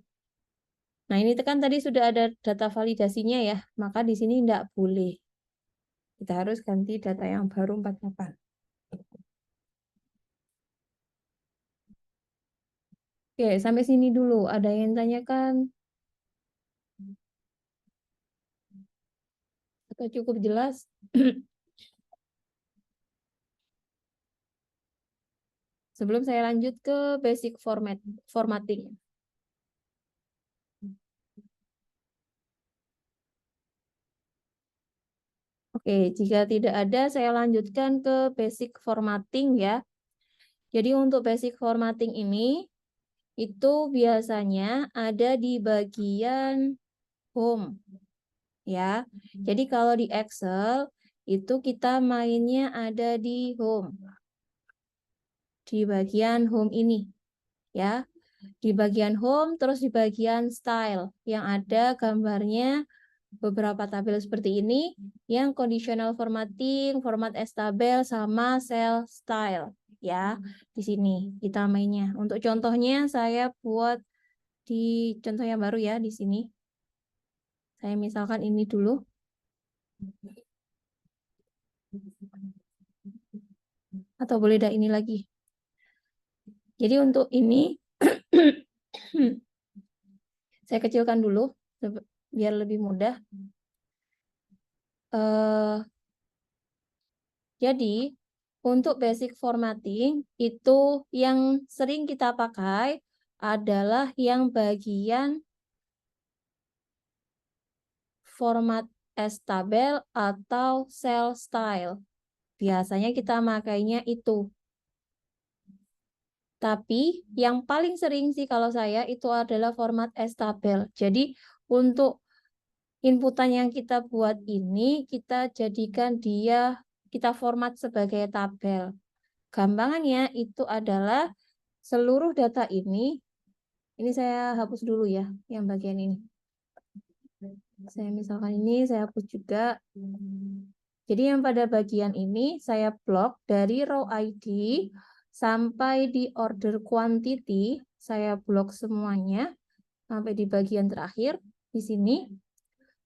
Nah, ini kan tadi sudah ada data validasinya ya, maka di sini tidak boleh. Kita harus ganti data yang baru 48. Oke, sampai sini dulu. Ada yang tanyakan? Atau cukup jelas? Sebelum saya lanjut ke basic formatting. Oke, jika tidak ada, saya lanjutkan ke basic formatting ya. Jadi untuk basic formatting ini, itu biasanya ada di bagian home. Ya, jadi kalau di Excel, itu kita mainnya ada di home. Di bagian home ini. Ya, Di bagian home, terus di bagian style yang ada gambarnya beberapa tabel seperti ini yang conditional formatting, format as tabel sama cell style ya. Di sini kita mainnya. Untuk contohnya saya buat di contoh yang baru ya di sini. Saya misalkan ini dulu. Atau boleh dah ini lagi. Jadi untuk ini saya kecilkan dulu biar lebih mudah. Jadi untuk basic formatting itu yang sering kita pakai adalah yang bagian format as tabel atau cell style. Biasanya kita makainya itu. Tapi yang paling sering sih kalau saya itu adalah format as tabel. Jadi untuk inputan yang kita buat ini kita jadikan dia kita format sebagai tabel. Gampangannya itu adalah seluruh data ini saya hapus dulu ya yang bagian ini. Saya misalkan ini saya hapus juga. Jadi yang pada bagian ini saya blok dari row ID sampai di order quantity, saya blok semuanya sampai di bagian terakhir di sini.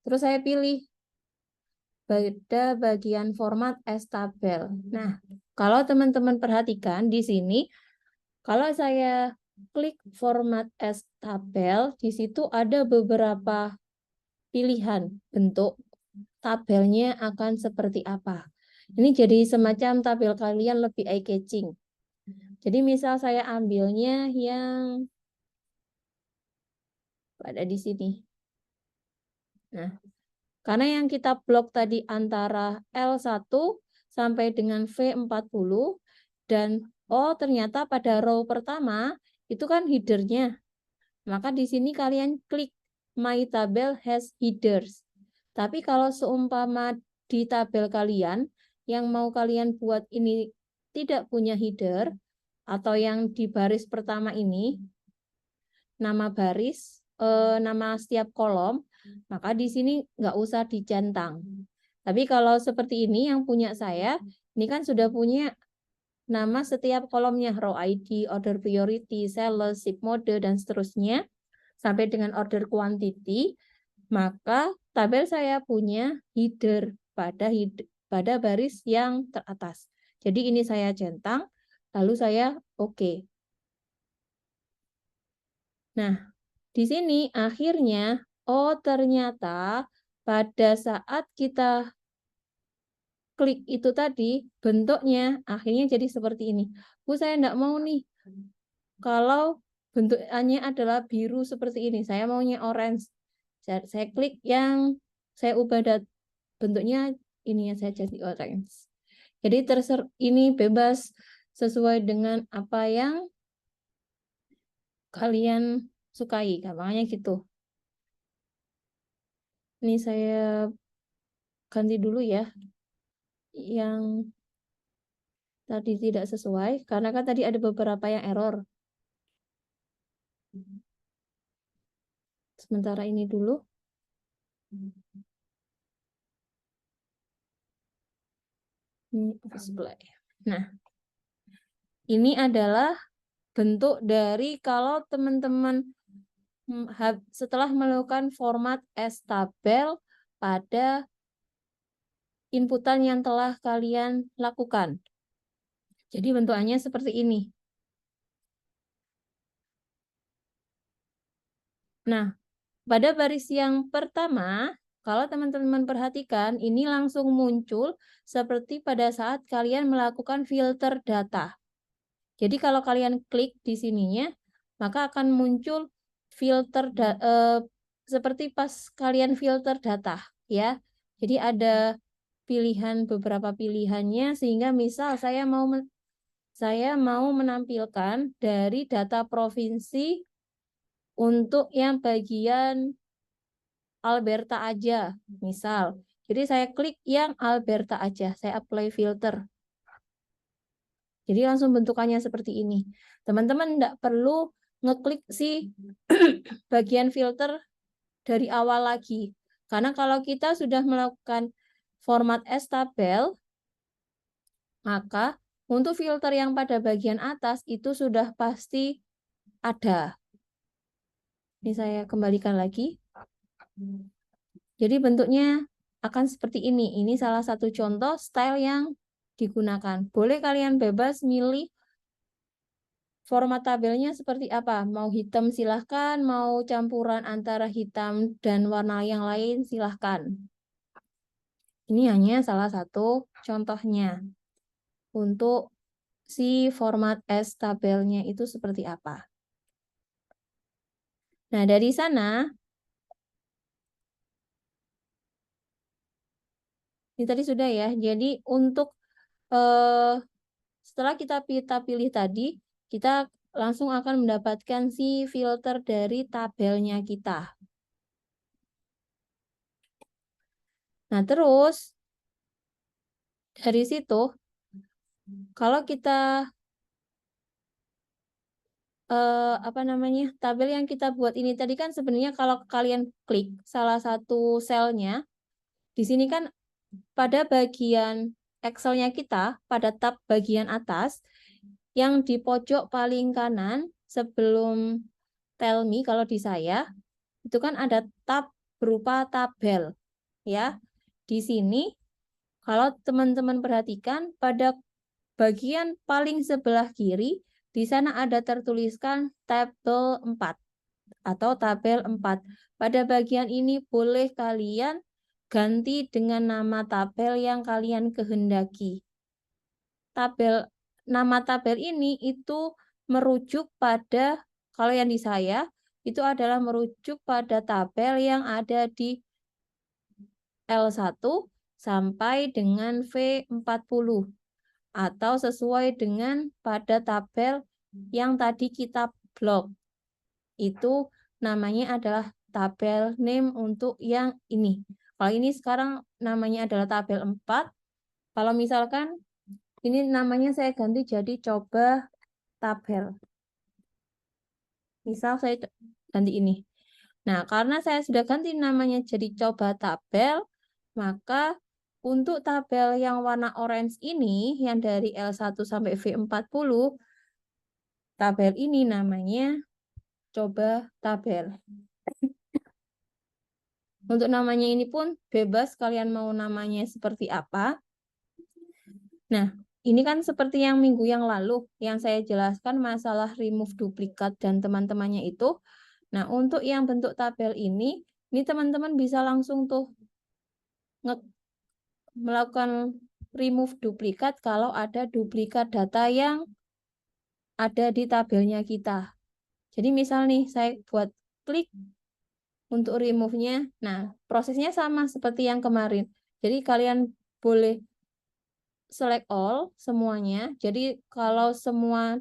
Terus saya pilih pada bagian format as tabel. Nah, kalau teman-teman perhatikan di sini, kalau saya klik format as tabel, di situ ada beberapa pilihan bentuk tabelnya akan seperti apa. Ini jadi semacam tabel kalian lebih eye-catching. Jadi misal saya ambilnya yang ada di sini. Nah, karena yang kita blok tadi antara L1 sampai dengan V40 dan ternyata pada row pertama itu kan headernya. Maka di sini kalian klik My Table has headers. Tapi kalau seumpama di tabel kalian yang mau kalian buat ini tidak punya header atau yang di baris pertama ini nama baris, nama setiap kolom, maka di sini nggak usah dicentang. Tapi kalau seperti ini yang punya saya, ini kan sudah punya nama setiap kolomnya, row ID, order priority, sales, ship mode, dan seterusnya, sampai dengan order quantity, maka tabel saya punya header pada baris yang teratas. Jadi ini saya centang, lalu saya oke. Nah, di sini akhirnya, ternyata pada saat kita klik itu tadi, bentuknya akhirnya jadi seperti ini. Bu, saya enggak mau nih, kalau bentuknya adalah biru seperti ini, saya maunya orange. Saya klik yang saya ubah bentuknya ini ya, saya jadi orange. Jadi ini bebas sesuai dengan apa yang kalian sukai, gampangnya gitu. Ini saya ganti dulu ya yang tadi tidak sesuai, karena kan tadi ada beberapa yang error. Sementara ini dulu. Ini display. Nah, ini adalah bentuk dari kalau teman-teman setelah melakukan format as tabel pada inputan yang telah kalian lakukan. Jadi bentukannya seperti ini. Nah, pada baris yang pertama, kalau teman-teman perhatikan, ini langsung muncul seperti pada saat kalian melakukan filter data. Jadi kalau kalian klik di sininya, maka akan muncul filter seperti pas kalian filter data, ya. Jadi ada beberapa pilihannya, sehingga misal saya mau menampilkan dari data provinsi untuk yang bagian Alberta aja, misal. Jadi saya klik yang Alberta aja, saya apply filter. Jadi langsung bentukannya seperti ini. Teman-teman tidak perlu ngeklik si bagian filter dari awal lagi. Karena kalau kita sudah melakukan format S tabel, maka untuk filter yang pada bagian atas itu sudah pasti ada. Ini saya kembalikan lagi. Jadi bentuknya akan seperti ini. Ini salah satu contoh style yang digunakan. Boleh kalian bebas milih format tabelnya seperti apa. Mau hitam silahkan, mau campuran antara hitam dan warna yang lain silahkan. Ini hanya salah satu contohnya. Untuk si format S tabelnya itu seperti apa. Nah, dari sana, ini tadi sudah ya. Jadi untuk setelah kita pilih tadi, kita langsung akan mendapatkan si filter dari tabelnya kita. Nah, terus dari situ, kalau kita tabel yang kita buat ini tadi kan sebenarnya kalau kalian klik salah satu selnya, di sini kan pada bagian Excel-nya kita, pada tab bagian atas, yang di pojok paling kanan sebelum tell me kalau di saya, itu kan ada tab berupa tabel. Ya, di sini kalau teman-teman perhatikan pada bagian paling sebelah kiri, di sana ada tertuliskan tabel 4 atau tabel 4. Pada bagian ini boleh kalian ganti dengan nama tabel yang kalian kehendaki. Nama tabel ini itu merujuk pada, kalau yang di saya, itu adalah merujuk pada tabel yang ada di L1 sampai dengan V40 atau sesuai dengan pada tabel yang tadi kita blok. Itu namanya adalah tabel name untuk yang ini. Kalau ini sekarang namanya adalah tabel 4. Kalau misalkan ini namanya saya ganti jadi coba tabel. Misal saya ganti ini. Nah, karena saya sudah ganti namanya jadi coba tabel, maka untuk tabel yang warna orange ini, yang dari L1 sampai V40, tabel ini namanya coba tabel. Untuk namanya ini pun bebas, kalian mau namanya seperti apa. Nah, ini kan seperti yang minggu yang lalu, yang saya jelaskan masalah remove duplikat dan teman-temannya itu. Nah, untuk yang bentuk tabel ini teman-teman bisa langsung tuh melakukan remove duplikat kalau ada duplikat data yang ada di tabelnya kita. Jadi misal nih, saya buat klik untuk remove-nya. Nah, prosesnya sama seperti yang kemarin. Jadi kalian boleh select all semuanya. Jadi kalau semua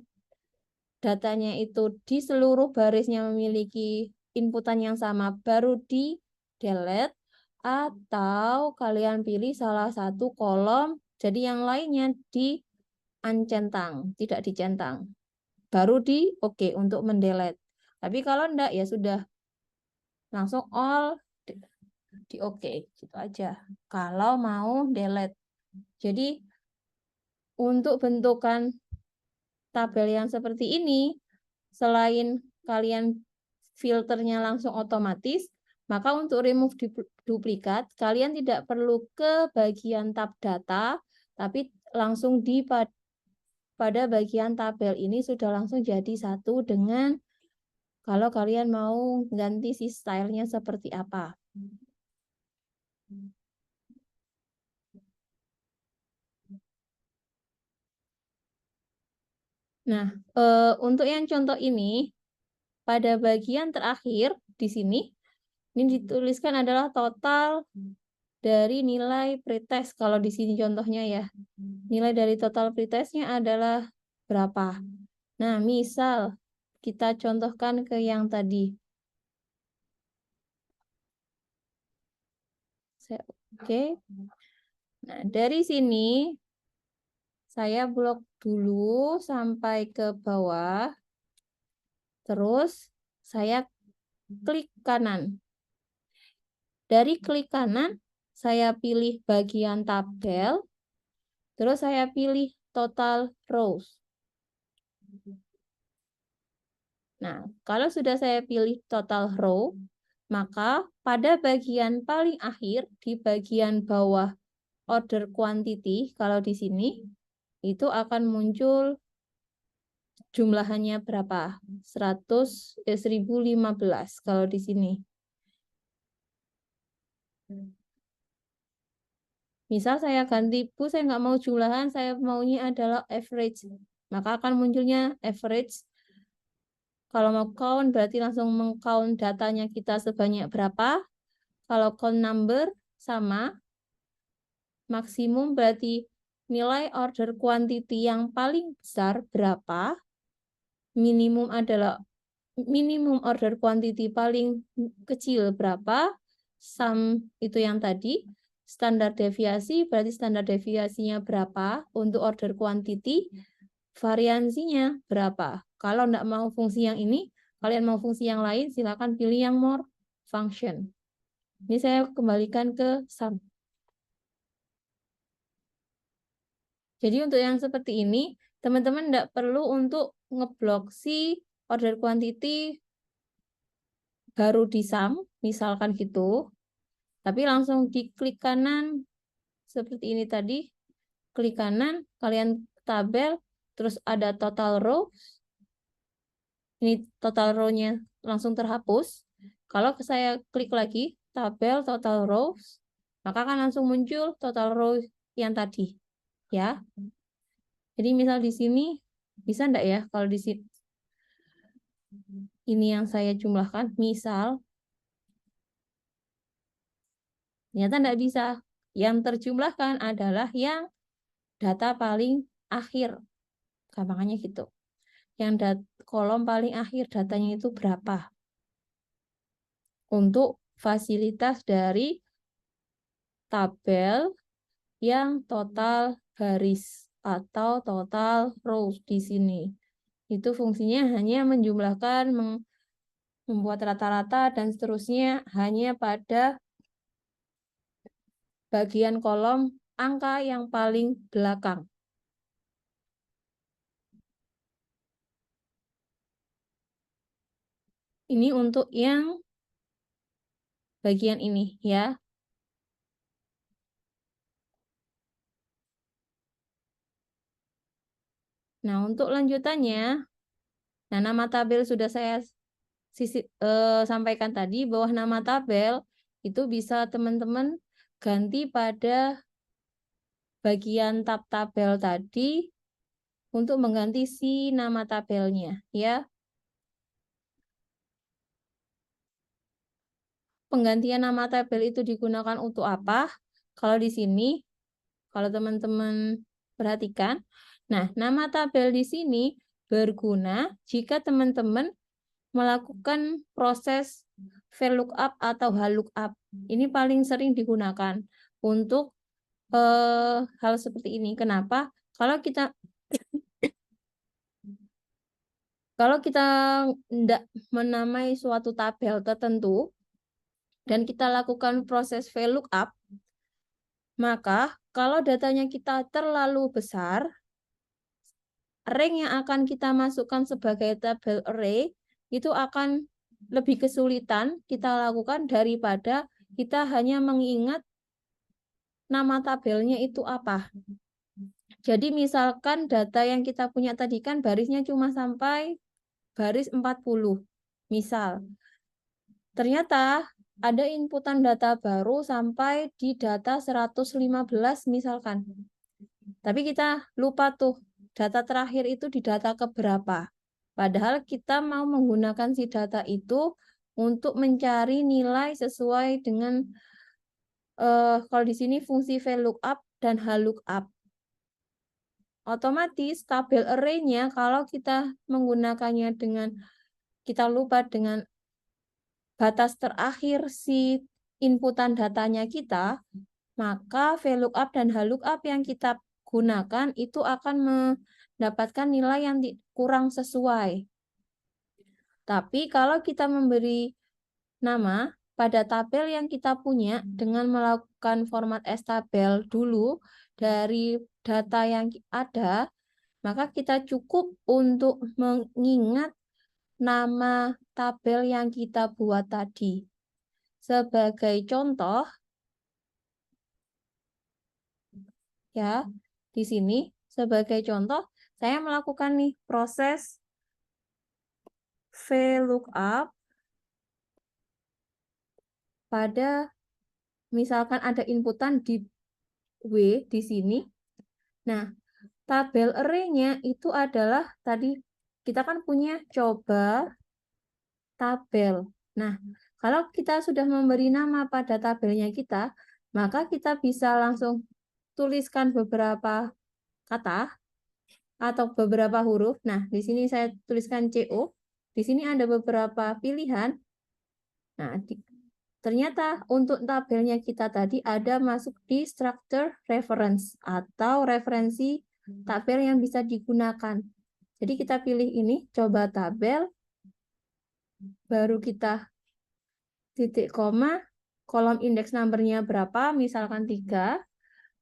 datanya itu di seluruh barisnya memiliki inputan yang sama, baru di delete, atau kalian pilih salah satu kolom, jadi yang lainnya di uncentang, tidak dicentang. Baru di oke untuk mendelete. Tapi kalau enggak ya sudah langsung all di oke gitu aja. Kalau mau delete. Jadi untuk bentukan tabel yang seperti ini, selain kalian filternya langsung otomatis, maka untuk remove duplikat, kalian tidak perlu ke bagian tab data, tapi langsung pada bagian tabel ini sudah langsung jadi satu dengan kalau kalian mau ganti si stylenya seperti apa. Nah, untuk yang contoh ini, pada bagian terakhir di sini, ini dituliskan adalah total dari nilai pretest. Kalau di sini contohnya ya, nilai dari total pretestnya adalah berapa. Nah, misal kita contohkan ke yang tadi. Oke. Nah, dari sini saya blok dulu sampai ke bawah. Terus saya klik kanan. Dari klik kanan, saya pilih bagian tabel. Terus saya pilih total rows. Nah, kalau sudah saya pilih total row, maka pada bagian paling akhir, di bagian bawah order quantity, kalau di sini, itu akan muncul jumlahannya berapa? 1015 kalau di sini. Misal saya ganti, Bu, saya nggak mau jumlahan, saya maunya adalah average. Maka akan munculnya average. Kalau mau count, berarti langsung meng-count datanya kita sebanyak berapa. Kalau count number, sama. Maksimum berarti nilai order quantity yang paling besar berapa. Minimum adalah minimum order quantity paling kecil berapa. Sum itu yang tadi. Standar deviasi berarti standar deviasinya berapa untuk order quantity. Variansinya berapa. Kalau tidak mau fungsi yang ini, kalian mau fungsi yang lain, silakan pilih yang more function. Ini saya kembalikan ke sum. Jadi untuk yang seperti ini, teman-teman tidak perlu untuk ngeblok si order quantity baru di sum, misalkan gitu. Tapi langsung diklik kanan, seperti ini tadi. Klik kanan, kalian tabel, terus ada total row. Ini total row-nya langsung terhapus. Kalau saya klik lagi, tabel total rows, maka akan langsung muncul total row yang tadi. Ya. Jadi misal di sini, bisa enggak ya kalau di sini ini yang saya jumlahkan, misal ternyata enggak bisa. Yang terjumlahkan adalah yang data paling akhir. Gampangannya gitu. Yang kolom paling akhir datanya itu berapa. Untuk fasilitas dari tabel yang total baris atau total rows di sini. Itu fungsinya hanya menjumlahkan, membuat rata-rata, dan seterusnya hanya pada bagian kolom angka yang paling belakang. Ini untuk yang bagian ini ya. Nah, untuk lanjutannya, nah nama tabel sudah saya sampaikan tadi, bawah nama tabel itu bisa teman-teman ganti pada bagian tab tabel tadi untuk mengganti si nama tabelnya ya. Penggantian nama tabel itu digunakan untuk apa? Kalau di sini, kalau teman-teman perhatikan, nah nama tabel di sini berguna jika teman-teman melakukan proses VLOOKUP atau HLOOKUP. Ini paling sering digunakan untuk hal seperti ini. Kenapa? Kalau kita tidak menamai suatu tabel tertentu dan kita lakukan proses VLOOKUP, maka kalau datanya kita terlalu besar, rank yang akan kita masukkan sebagai tabel array itu akan lebih kesulitan kita lakukan daripada kita hanya mengingat nama tabelnya itu apa. Jadi misalkan data yang kita punya tadi kan barisnya cuma sampai baris 40. Misal, ternyata ada inputan data baru sampai di data 115 misalkan. Tapi kita lupa tuh, data terakhir itu di data keberapa. Padahal kita mau menggunakan si data itu untuk mencari nilai sesuai dengan, kalau di sini fungsi VLOOKUP dan HLOOKUP. Otomatis tabel array-nya kalau kita menggunakannya dengan, kita lupa dengan batas terakhir si inputan datanya kita, maka VLOOKUP dan HLOOKUP yang kita gunakan itu akan mendapatkan nilai yang kurang sesuai. Tapi kalau kita memberi nama pada tabel yang kita punya dengan melakukan format estabel dulu dari data yang ada, maka kita cukup untuk mengingat nama tabel yang kita buat tadi. Sebagai contoh, ya, di sini sebagai contoh, saya melakukan nih proses VLOOKUP pada misalkan ada inputan di W di sini. Nah, tabel array-nya itu adalah tadi kita kan punya coba tabel. Nah, kalau kita sudah memberi nama pada tabelnya kita, maka kita bisa langsung tuliskan beberapa kata atau beberapa huruf. Nah, di sini saya tuliskan CO. Di sini ada beberapa pilihan. Nah, ternyata untuk tabelnya kita tadi ada masuk di structure reference atau referensi tabel yang bisa digunakan. Jadi kita pilih ini, coba tabel, baru kita titik koma, kolom indeks numbernya berapa, misalkan 3,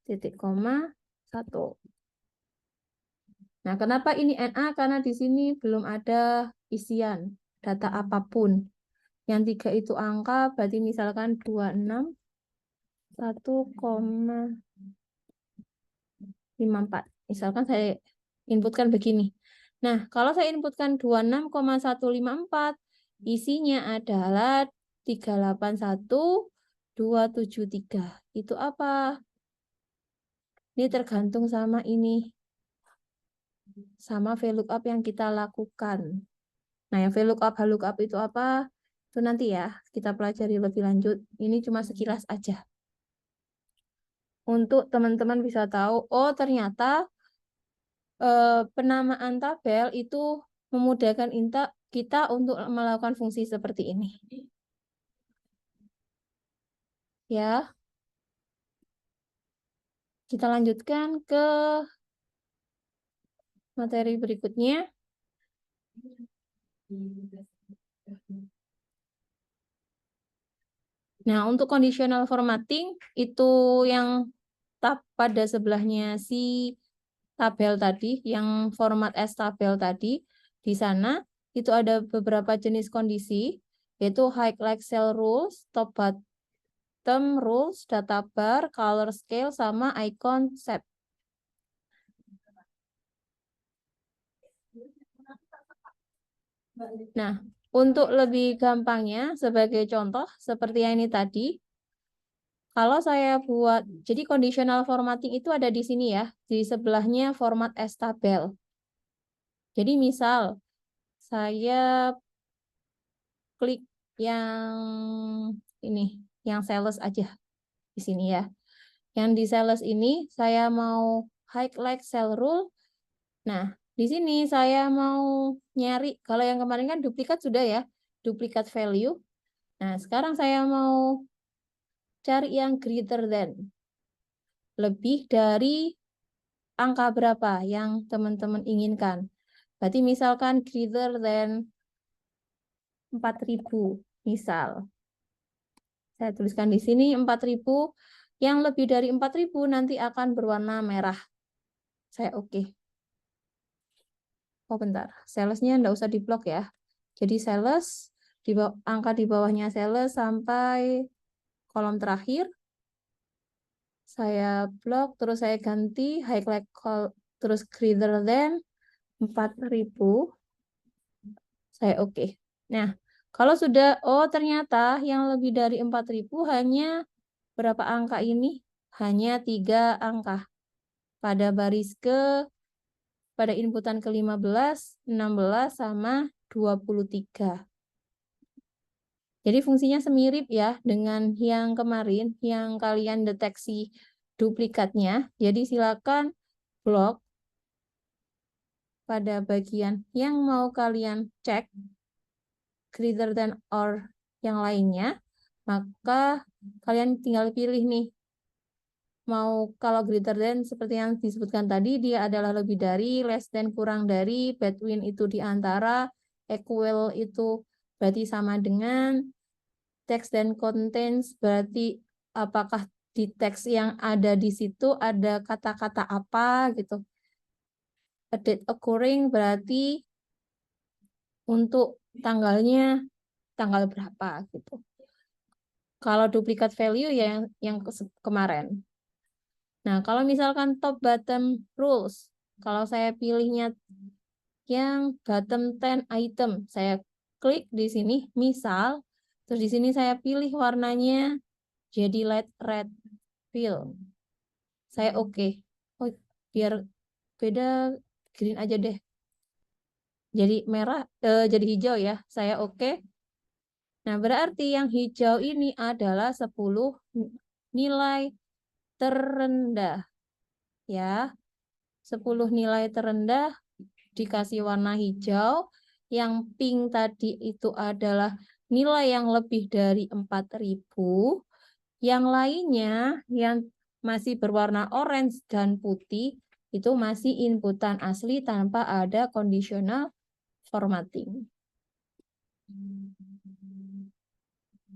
titik koma, 1. Nah, kenapa ini NA? Karena di sini belum ada isian, data apapun. Yang 3 itu angka, berarti misalkan 26, 1,54. Misalkan saya inputkan begini. Nah, kalau saya inputkan 26,154, isinya adalah 381,273. Itu apa? Ini tergantung sama ini. Sama VLOOKUP yang kita lakukan. Nah, yang VLOOKUP, HLOOKUP itu apa? Itu nanti ya, kita pelajari lebih lanjut. Ini cuma sekilas aja. Untuk teman-teman bisa tahu, oh ternyata penamaan tabel itu memudahkan kita untuk melakukan fungsi seperti ini. Ya. Kita lanjutkan ke materi berikutnya. Nah, untuk conditional formatting itu yang pada sebelahnya si tabel tadi, yang format as tabel tadi, di sana itu ada beberapa jenis kondisi, yaitu highlight cell rules, top bottom rules, data bar, color scale, sama icon shape. Nah, untuk lebih gampangnya, sebagai contoh, seperti yang ini tadi, kalau saya buat, jadi conditional formatting itu ada di sini ya, di sebelahnya format as tabel. Jadi misal, saya klik yang ini, yang sales aja di sini ya. Yang di sales ini, saya mau highlight cell rule. Nah, di sini saya mau nyari, kalau yang kemarin kan duplikat sudah ya, duplikat value. Nah, sekarang saya mau cari yang greater than. Lebih dari angka berapa yang teman-teman inginkan. Berarti misalkan greater than 4.000, misal. Saya tuliskan di sini 4.000, yang lebih dari 4.000 nanti akan berwarna merah. Saya oke. Oh bentar, salesnya enggak usah diblok ya. Jadi sales, angka di bawahnya sales sampai kolom terakhir. Saya blok, terus saya ganti highlight call, terus greater than 4.000. Saya oke. Nah, kalau sudah, oh ternyata yang lebih dari 4.000 hanya berapa angka ini? Hanya 3 angka. Pada pada inputan ke-15, 16, sama 23. Jadi fungsinya semirip ya dengan yang kemarin, yang kalian deteksi duplikatnya. Jadi silakan blok pada bagian yang mau kalian cek, greater than or yang lainnya, maka kalian tinggal pilih nih. Mau kalau greater than seperti yang disebutkan tadi, dia adalah lebih dari, less than kurang dari, between itu di antara, equal itu berarti sama dengan, text dan contains berarti apakah di teks yang ada di situ ada kata-kata apa gitu. A date occurring berarti untuk tanggalnya tanggal berapa gitu. Kalau duplikat value ya yang kemarin. Nah, kalau misalkan top bottom rules, kalau saya pilihnya yang bottom 10 item, saya klik di sini, misal, terus di sini saya pilih warnanya jadi light red fill. Saya oke. Oh, biar beda green aja deh. Jadi merah, jadi hijau ya. Saya oke. Nah, berarti yang hijau ini adalah 10 nilai terendah. Ya, 10 nilai terendah dikasih warna hijau. Yang pink tadi itu adalah nilai yang lebih dari 4.000. Yang lainnya yang masih berwarna orange dan putih itu masih inputan asli tanpa ada conditional formatting.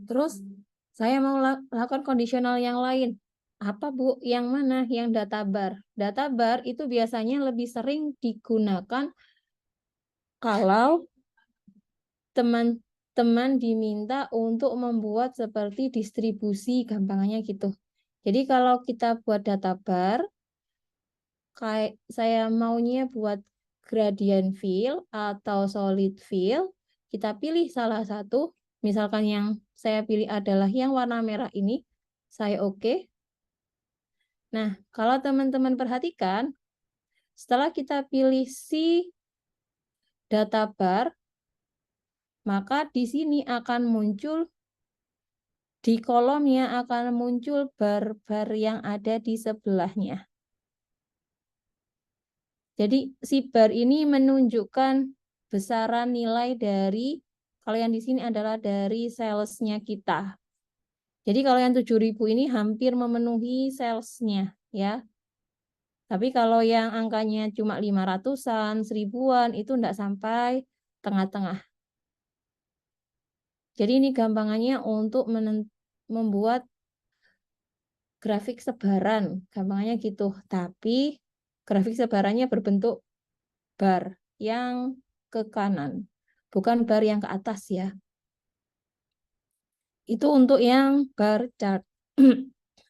Terus saya mau lakukan conditional yang lain. Apa Bu? Yang mana? Yang data bar. Data bar itu biasanya lebih sering digunakan kalau teman-teman diminta untuk membuat seperti distribusi, gampangnya gitu. Jadi kalau kita buat data bar, kayak saya maunya buat gradient fill atau solid fill, kita pilih salah satu, misalkan yang saya pilih adalah yang warna merah ini, saya oke. Nah, kalau teman-teman perhatikan, setelah kita pilih si data bar, maka di sini akan muncul, di kolomnya akan muncul bar-bar yang ada di sebelahnya. Jadi si bar ini menunjukkan besaran nilai dari, kalau yang di sini adalah dari salesnya kita. Jadi kalau yang 7.000 ini hampir memenuhi salesnya ya. Tapi kalau yang angkanya cuma 500-an, 1000-an itu enggak sampai tengah-tengah. Jadi ini gampangannya untuk membuat grafik sebaran, gampangnya gitu. Tapi grafik sebarannya berbentuk bar yang ke kanan, bukan bar yang ke atas ya. Itu untuk yang bar chart.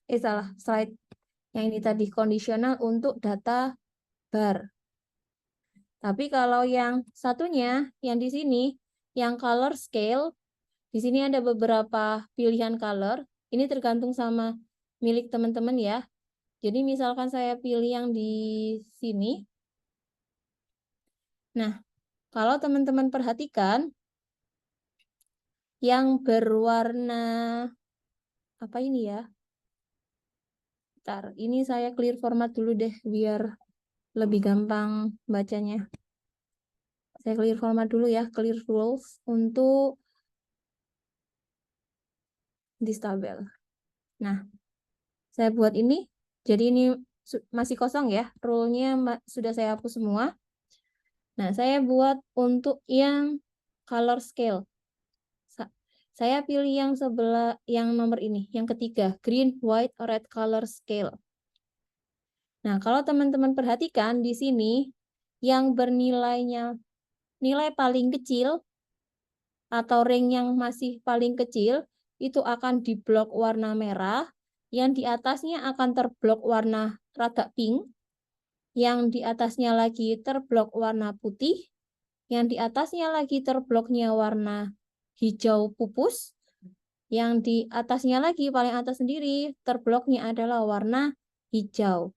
Salah slide. Yang ini tadi kondisional untuk data bar. Tapi kalau yang satunya, yang di sini, yang color scale, di sini ada beberapa pilihan color. Ini tergantung sama milik teman-teman ya. Jadi misalkan saya pilih yang di sini. Nah, kalau teman-teman perhatikan, yang berwarna apa ini ya? Bentar, ini saya clear format dulu deh biar lebih gampang bacanya. Saya clear format dulu ya, clear rules untuk this tabel. Nah, saya buat ini. Jadi ini masih kosong ya, rule-nya sudah saya hapus semua. Nah, saya buat untuk yang color scale. Saya pilih yang sebelah, yang nomor ini, yang ketiga, green, white, red color scale. Nah, kalau teman-teman perhatikan di sini, yang bernilainya nilai paling kecil atau rank yang masih paling kecil, itu akan diblok warna merah, yang di atasnya akan terblok warna rada pink, yang di atasnya lagi terblok warna putih, yang di atasnya lagi terbloknya warna hijau pupus, yang di atasnya lagi, paling atas sendiri, terbloknya adalah warna hijau.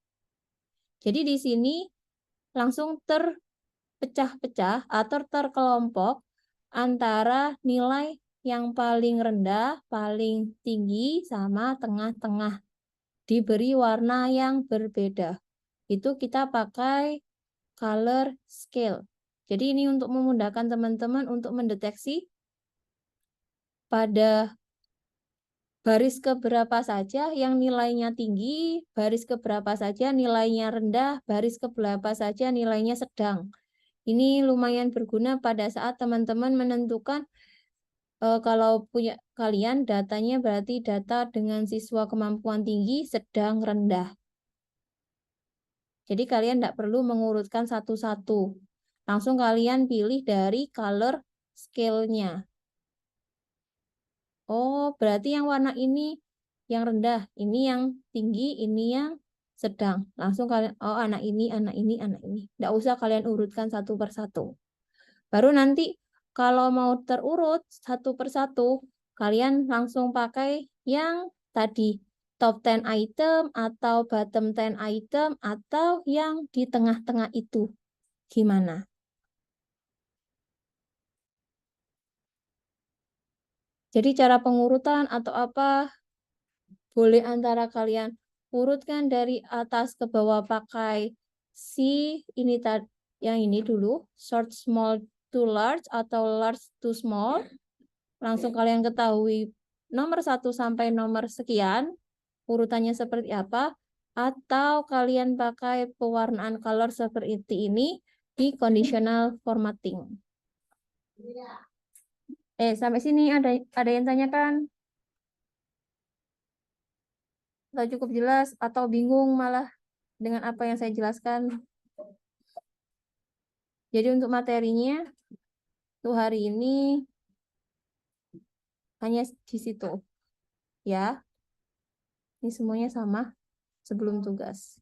Jadi di sini langsung terpecah-pecah atau terkelompok antara nilai yang paling rendah, paling tinggi, sama tengah-tengah. Diberi warna yang berbeda. Itu kita pakai color scale. Jadi ini untuk memudahkan teman-teman untuk mendeteksi pada baris keberapa saja yang nilainya tinggi, baris keberapa saja nilainya rendah, baris keberapa saja nilainya sedang. Ini lumayan berguna pada saat teman-teman menentukan kalau punya kalian datanya berarti data dengan siswa kemampuan tinggi, sedang, rendah. Jadi kalian tidak perlu mengurutkan satu-satu. Langsung kalian pilih dari color scale-nya. Oh, berarti yang warna ini yang rendah, ini yang tinggi, ini yang sedang. Langsung kalian, oh anak ini, anak ini, anak ini. Tidak usah kalian urutkan satu per satu. Baru nanti kalau mau terurut satu per satu, kalian langsung pakai yang tadi. Top 10 item atau bottom 10 item atau yang di tengah-tengah itu. Gimana? Jadi cara pengurutan atau apa boleh antara kalian urutkan dari atas ke bawah pakai si ini yang ini dulu, short small to large atau large to small. Langsung kalian ketahui nomor 1 sampai nomor sekian urutannya seperti apa, atau kalian pakai pewarnaan color seperti ini di conditional formatting. Sampai sini ada yang tanyakan? Nggak cukup jelas atau bingung malah dengan apa yang saya jelaskan? Jadi untuk materinya tuh hari ini hanya di situ ya. Ini semuanya sama sebelum tugas.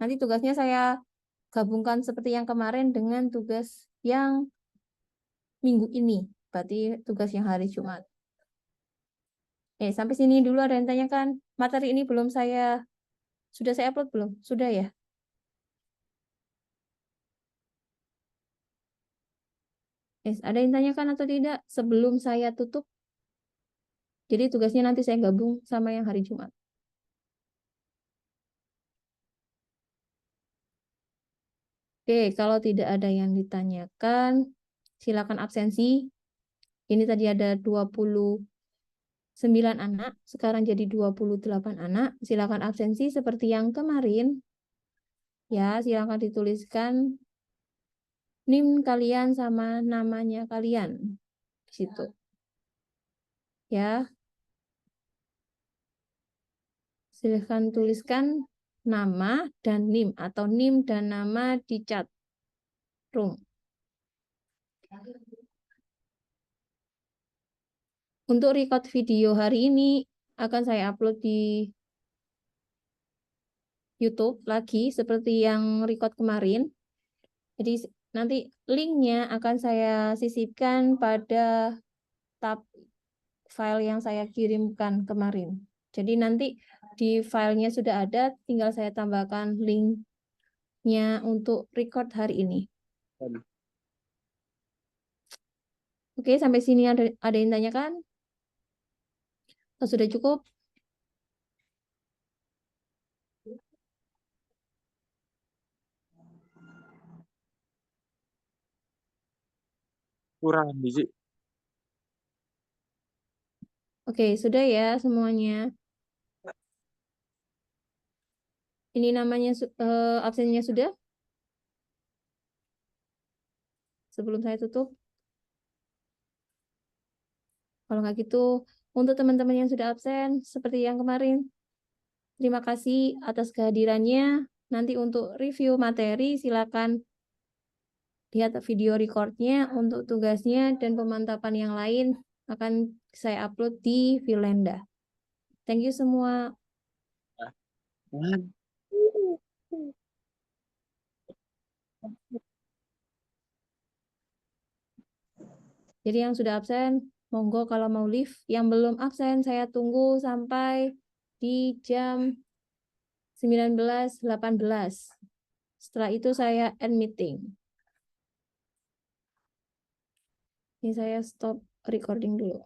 Nanti tugasnya saya gabungkan seperti yang kemarin dengan tugas yang minggu ini. Berarti tugas yang hari Jumat. Sampai sini dulu ada yang tanyakan. Materi ini sudah saya upload belum? Sudah ya? Ada yang tanyakan atau tidak sebelum saya tutup? Jadi tugasnya nanti saya gabung sama yang hari Jumat. Oke, kalau tidak ada yang ditanyakan, silakan absensi. Ini tadi ada 29 anak, sekarang jadi 28 anak. Silakan absensi seperti yang kemarin. Ya, silakan dituliskan NIM kalian sama namanya kalian di situ. Ya. Silakan tuliskan nama dan NIM atau NIM dan nama di chat room. Untuk record video hari ini akan saya upload di YouTube lagi seperti yang record kemarin. Jadi nanti linknya akan saya sisipkan pada tab file yang saya kirimkan kemarin. Jadi nanti di filenya sudah ada, tinggal saya tambahkan linknya untuk record hari ini. Oke, sampai sini ada yang tanyakan? Oh, sudah cukup? Kurang biji. Oke, sudah ya semuanya. Ini namanya absennya sudah? Sebelum saya tutup. Kalau nggak gitu, untuk teman-teman yang sudah absen, seperti yang kemarin, terima kasih atas kehadirannya. Nanti untuk review materi, silakan lihat video recordnya. Untuk tugasnya dan pemantapan yang lain akan saya upload di Vilenda. Thank you semua. Jadi yang sudah absen, monggo kalau mau leave. Yang belum absen, saya tunggu sampai di jam 19.18. Setelah itu saya end meeting. Ini saya stop recording dulu.